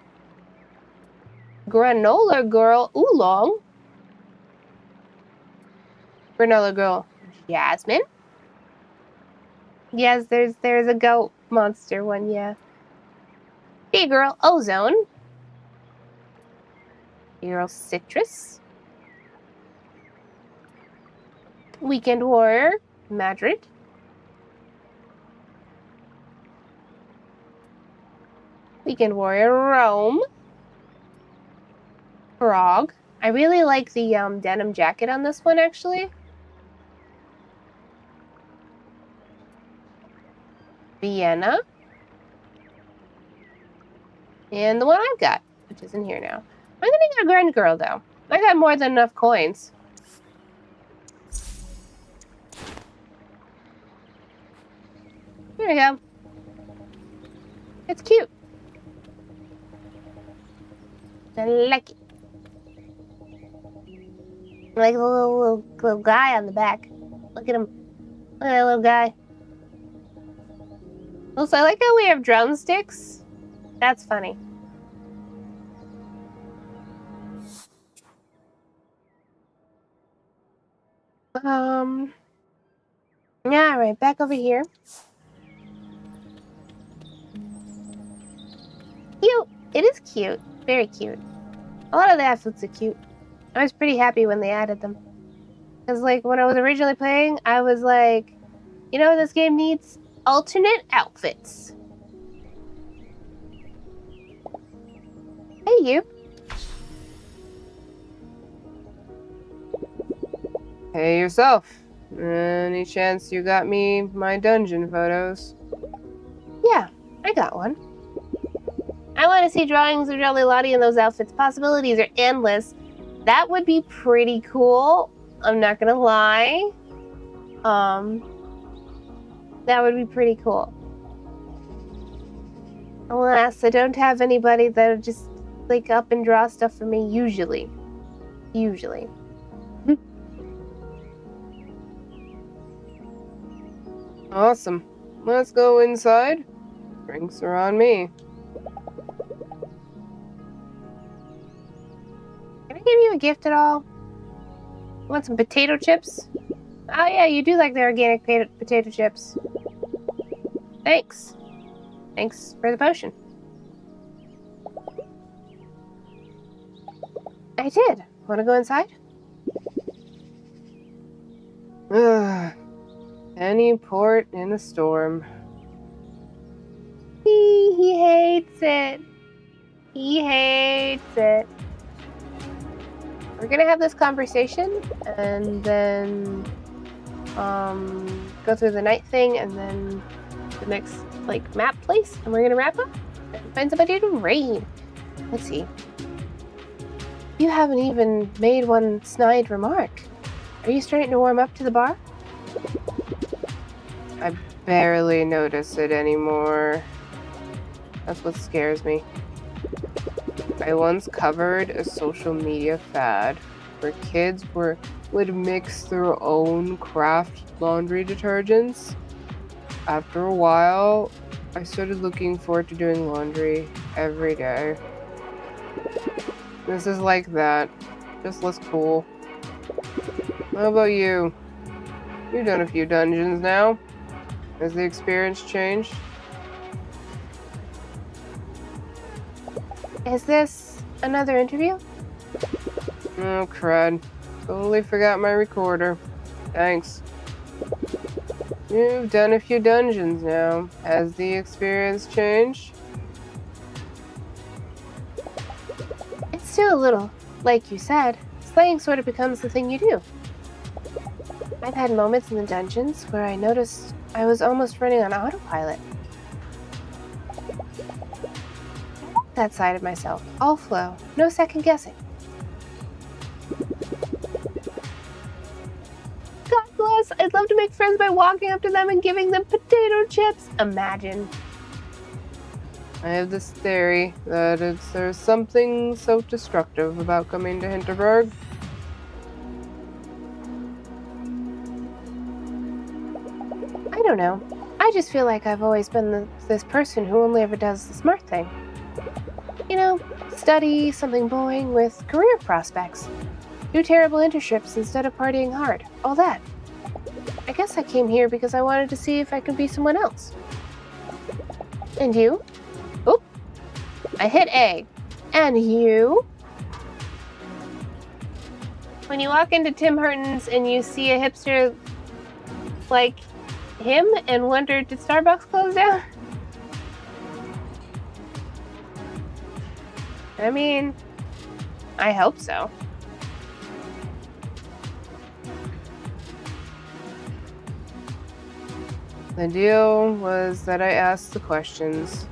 Granola Girl Oolong. Granola Girl Jasmine. Yes, there's a goat monster one, yeah. Big Girl Ozone. Big Girl Citrus. Weekend Warrior Madrid. Weekend Warrior Rome. Frog. I really like the denim jacket on this one, actually. Vienna. And the one I've got, which is in here now. I'm gonna get a Grunge Girl, though. I got more than enough coins. There we go. It's cute. I like it. I like the little guy on the back. Look at him. Look at that little guy. Also, I like how we have drumsticks. That's funny. Yeah, all right, back over here. Cute. It is cute. Very cute. A lot of the outfits are cute. I was pretty happy when they added them. Because, like, when I was originally playing, I was like, you know, this game needs alternate outfits. Hey, you. Hey, yourself. Any chance you got me my dungeon photos? Yeah, I got one. I want to see drawings of Jelly Lottie in those outfits. Possibilities are endless. That would be pretty cool. I'm not gonna lie. That would be pretty cool. Alas, I don't have anybody that'll just like up and draw stuff for me usually. Usually. Awesome. Let's go inside. Drinks are on me. Can I give you a gift at all? You want some potato chips? Oh yeah, you do like the organic potato chips. Thanks. Thanks for the potion. I did. Want to go inside? Any port in a storm. He hates it. He hates it. We're gonna have this conversation and then go through the night thing and then the next like map place, and we're gonna wrap up and find somebody to raid. Let's see. You haven't even made one snide remark. Are you starting to warm up to the bar? I barely notice it anymore. That's what scares me. I once covered a social media fad where kids would mix their own craft laundry detergents. After a while, I started looking forward to doing laundry every day. This is like that. Just less cool. How about you? You've done a few dungeons now. Has the experience changed? Is this another interview? Oh, crud. Totally forgot my recorder. Thanks. You've done a few dungeons now. Has the experience changed? It's still a little, like you said, slaying sort of becomes the thing you do. I've had moments in the dungeons where I noticed I was almost running on autopilot. That side of myself, all flow, no second guessing. God bless, I'd love to make friends by walking up to them and giving them potato chips. Imagine. I have this theory that there's something self-destructive about coming to Hinterberg. I don't know. I just feel like I've always been this person who only ever does the smart thing. You know, study something boring with career prospects. Do terrible internships instead of partying hard. All that. I guess I came here because I wanted to see if I could be someone else. And you? Oop. I hit A. And you? When you walk into Tim Hortons and you see a hipster like him and wonder, did Starbucks close down? I mean, I hope so. The deal was that I asked the questions.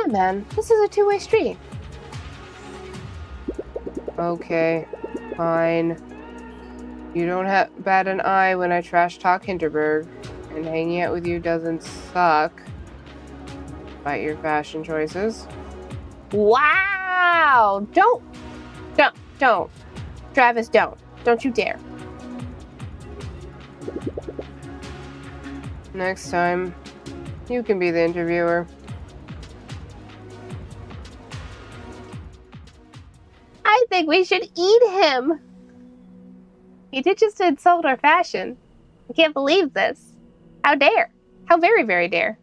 Man, this is a two-way street. Okay, fine. You don't bat an eye when I trash talk Hinterberg, and hanging out with you doesn't suck. Despite your fashion choices. Wow! Don't. Travis, don't. Don't you dare. Next time, you can be the interviewer. I think we should eat him. He did just insult our fashion. I can't believe this. How dare. How very, very dare.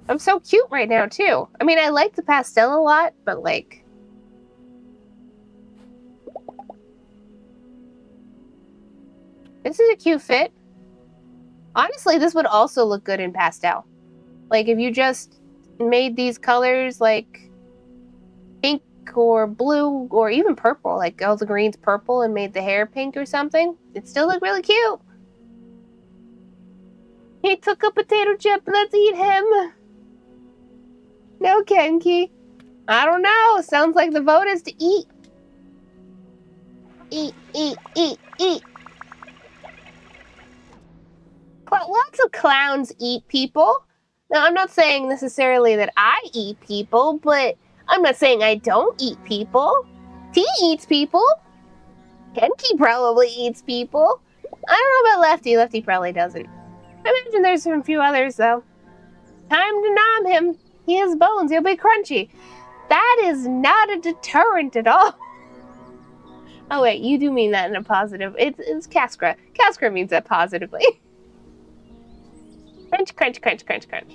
I'm so cute right now, too. I mean, I like the pastel a lot, but like... This is a cute fit. Honestly, this would also look good in pastel. Like, if you just made these colors, like, pink or blue or even purple, like all the green's purple and made the hair pink or something, it'd still look really cute. He took a potato chip. Let's eat him. No, Kenki. I don't know. Sounds like the vote is to eat. Eat, eat, eat, eat. Lots of clowns eat people. Now, I'm not saying necessarily that I eat people, but I'm not saying I don't eat people. T eats people. Kenki probably eats people. I don't know about Lefty. Lefty probably doesn't. I imagine there's a few others, though. Time to nom him. He has bones. He'll be crunchy. That is not a deterrent at all. Oh, wait. You do mean that in a positive. It's Kaskra. Kaskra means that positively. Crunch, crunch, crunch, crunch, crunch.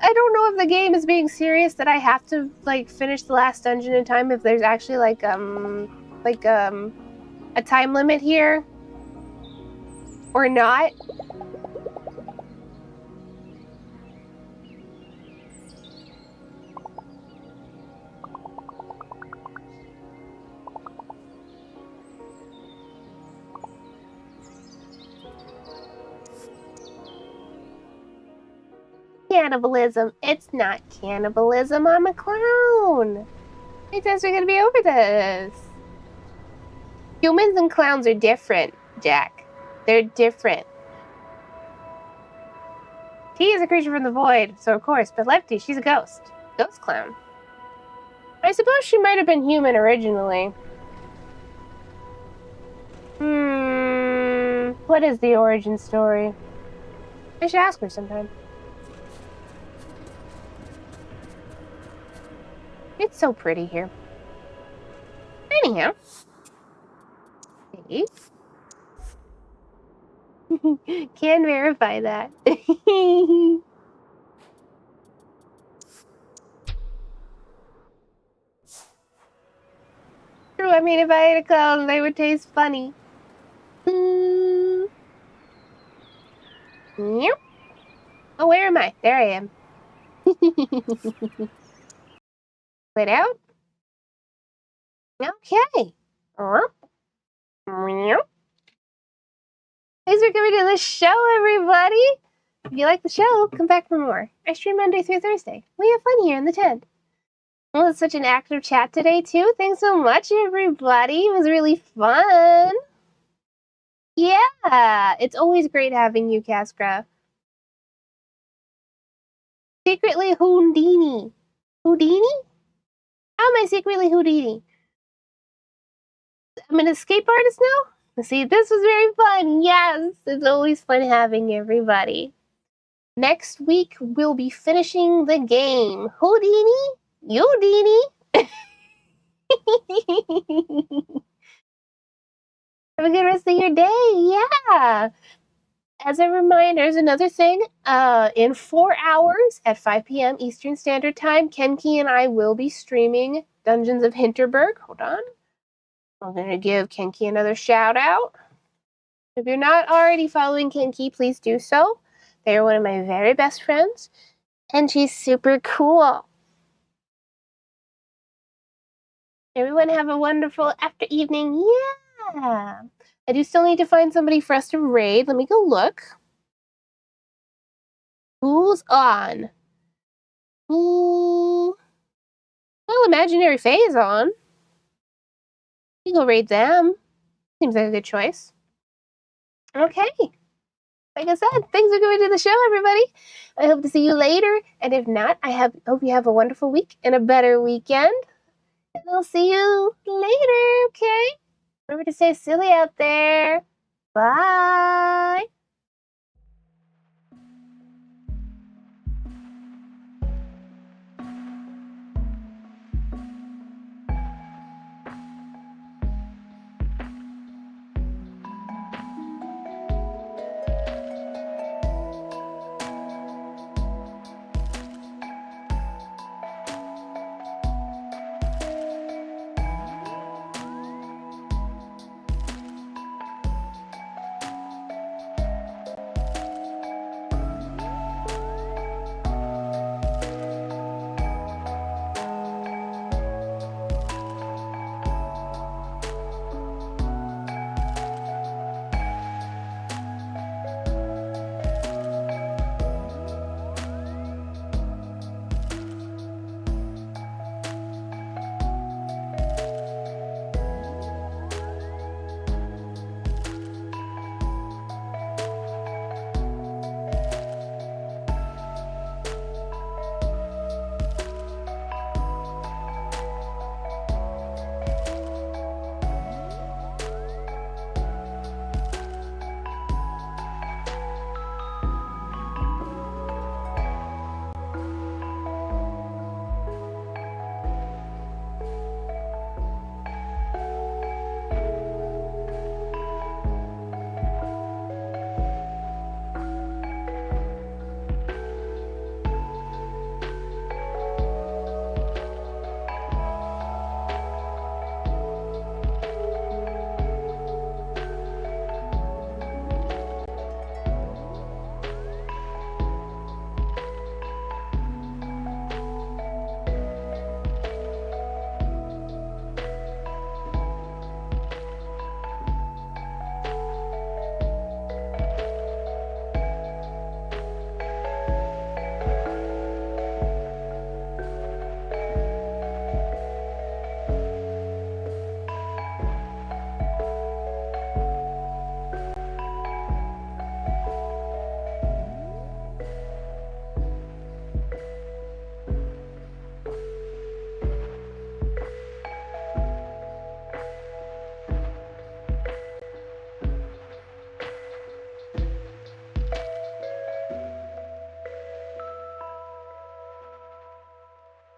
I don't know if the game is being serious that I have to like finish the last dungeon in time, if there's actually like a time limit here or not. Cannibalism. It's not cannibalism. I'm a clown. Hey, Tess, we're gonna be over this. Humans and clowns are different, Jack. They're different. T is a creature from the void, so of course, but Lefty, she's a ghost. Ghost clown. I suppose she might have been human originally. What is the origin story? I should ask her sometime. It's so pretty here. Anyhow. Dave. Can verify that. True, I mean, if I ate a clown, they would taste funny. Yep. Oh, where am I? There I am. Put out. Okay. Thanks for coming to the show, everybody. If you like the show, come back for more. I stream Monday through Thursday. We have fun here in the tent. Well, it's such an active chat today, too. Thanks so much, everybody. It was really fun. Yeah, it's always great having you, Kaskra. Secretly Houdini. Houdini? How am I secretly Houdini? I'm an escape artist now? See, this was very fun. Yes, it's always fun having everybody. Next week, we'll be finishing the game. Houdini? Houdini? Have a good rest of your day. Yeah. As a reminder, there's another thing. In 4 hours at 5 p.m. Eastern Standard Time, Kenki and I will be streaming Dungeons of Hinterberg. Hold on. I'm going to give Kenki another shout out. If you're not already following Kenki, please do so. They're one of my very best friends, and she's super cool. Everyone have a wonderful after evening. Yeah. I do still need to find somebody for us to raid. Let me go look. Who's on? Well, Imaginary Fae is on. You go raid them. Seems like a good choice. Okay. Like I said, thanks for coming to the show, everybody. I hope to see you later. And if not, hope you have a wonderful week and a better weekend. And I'll see you later, okay? Remember to stay silly out there. Bye.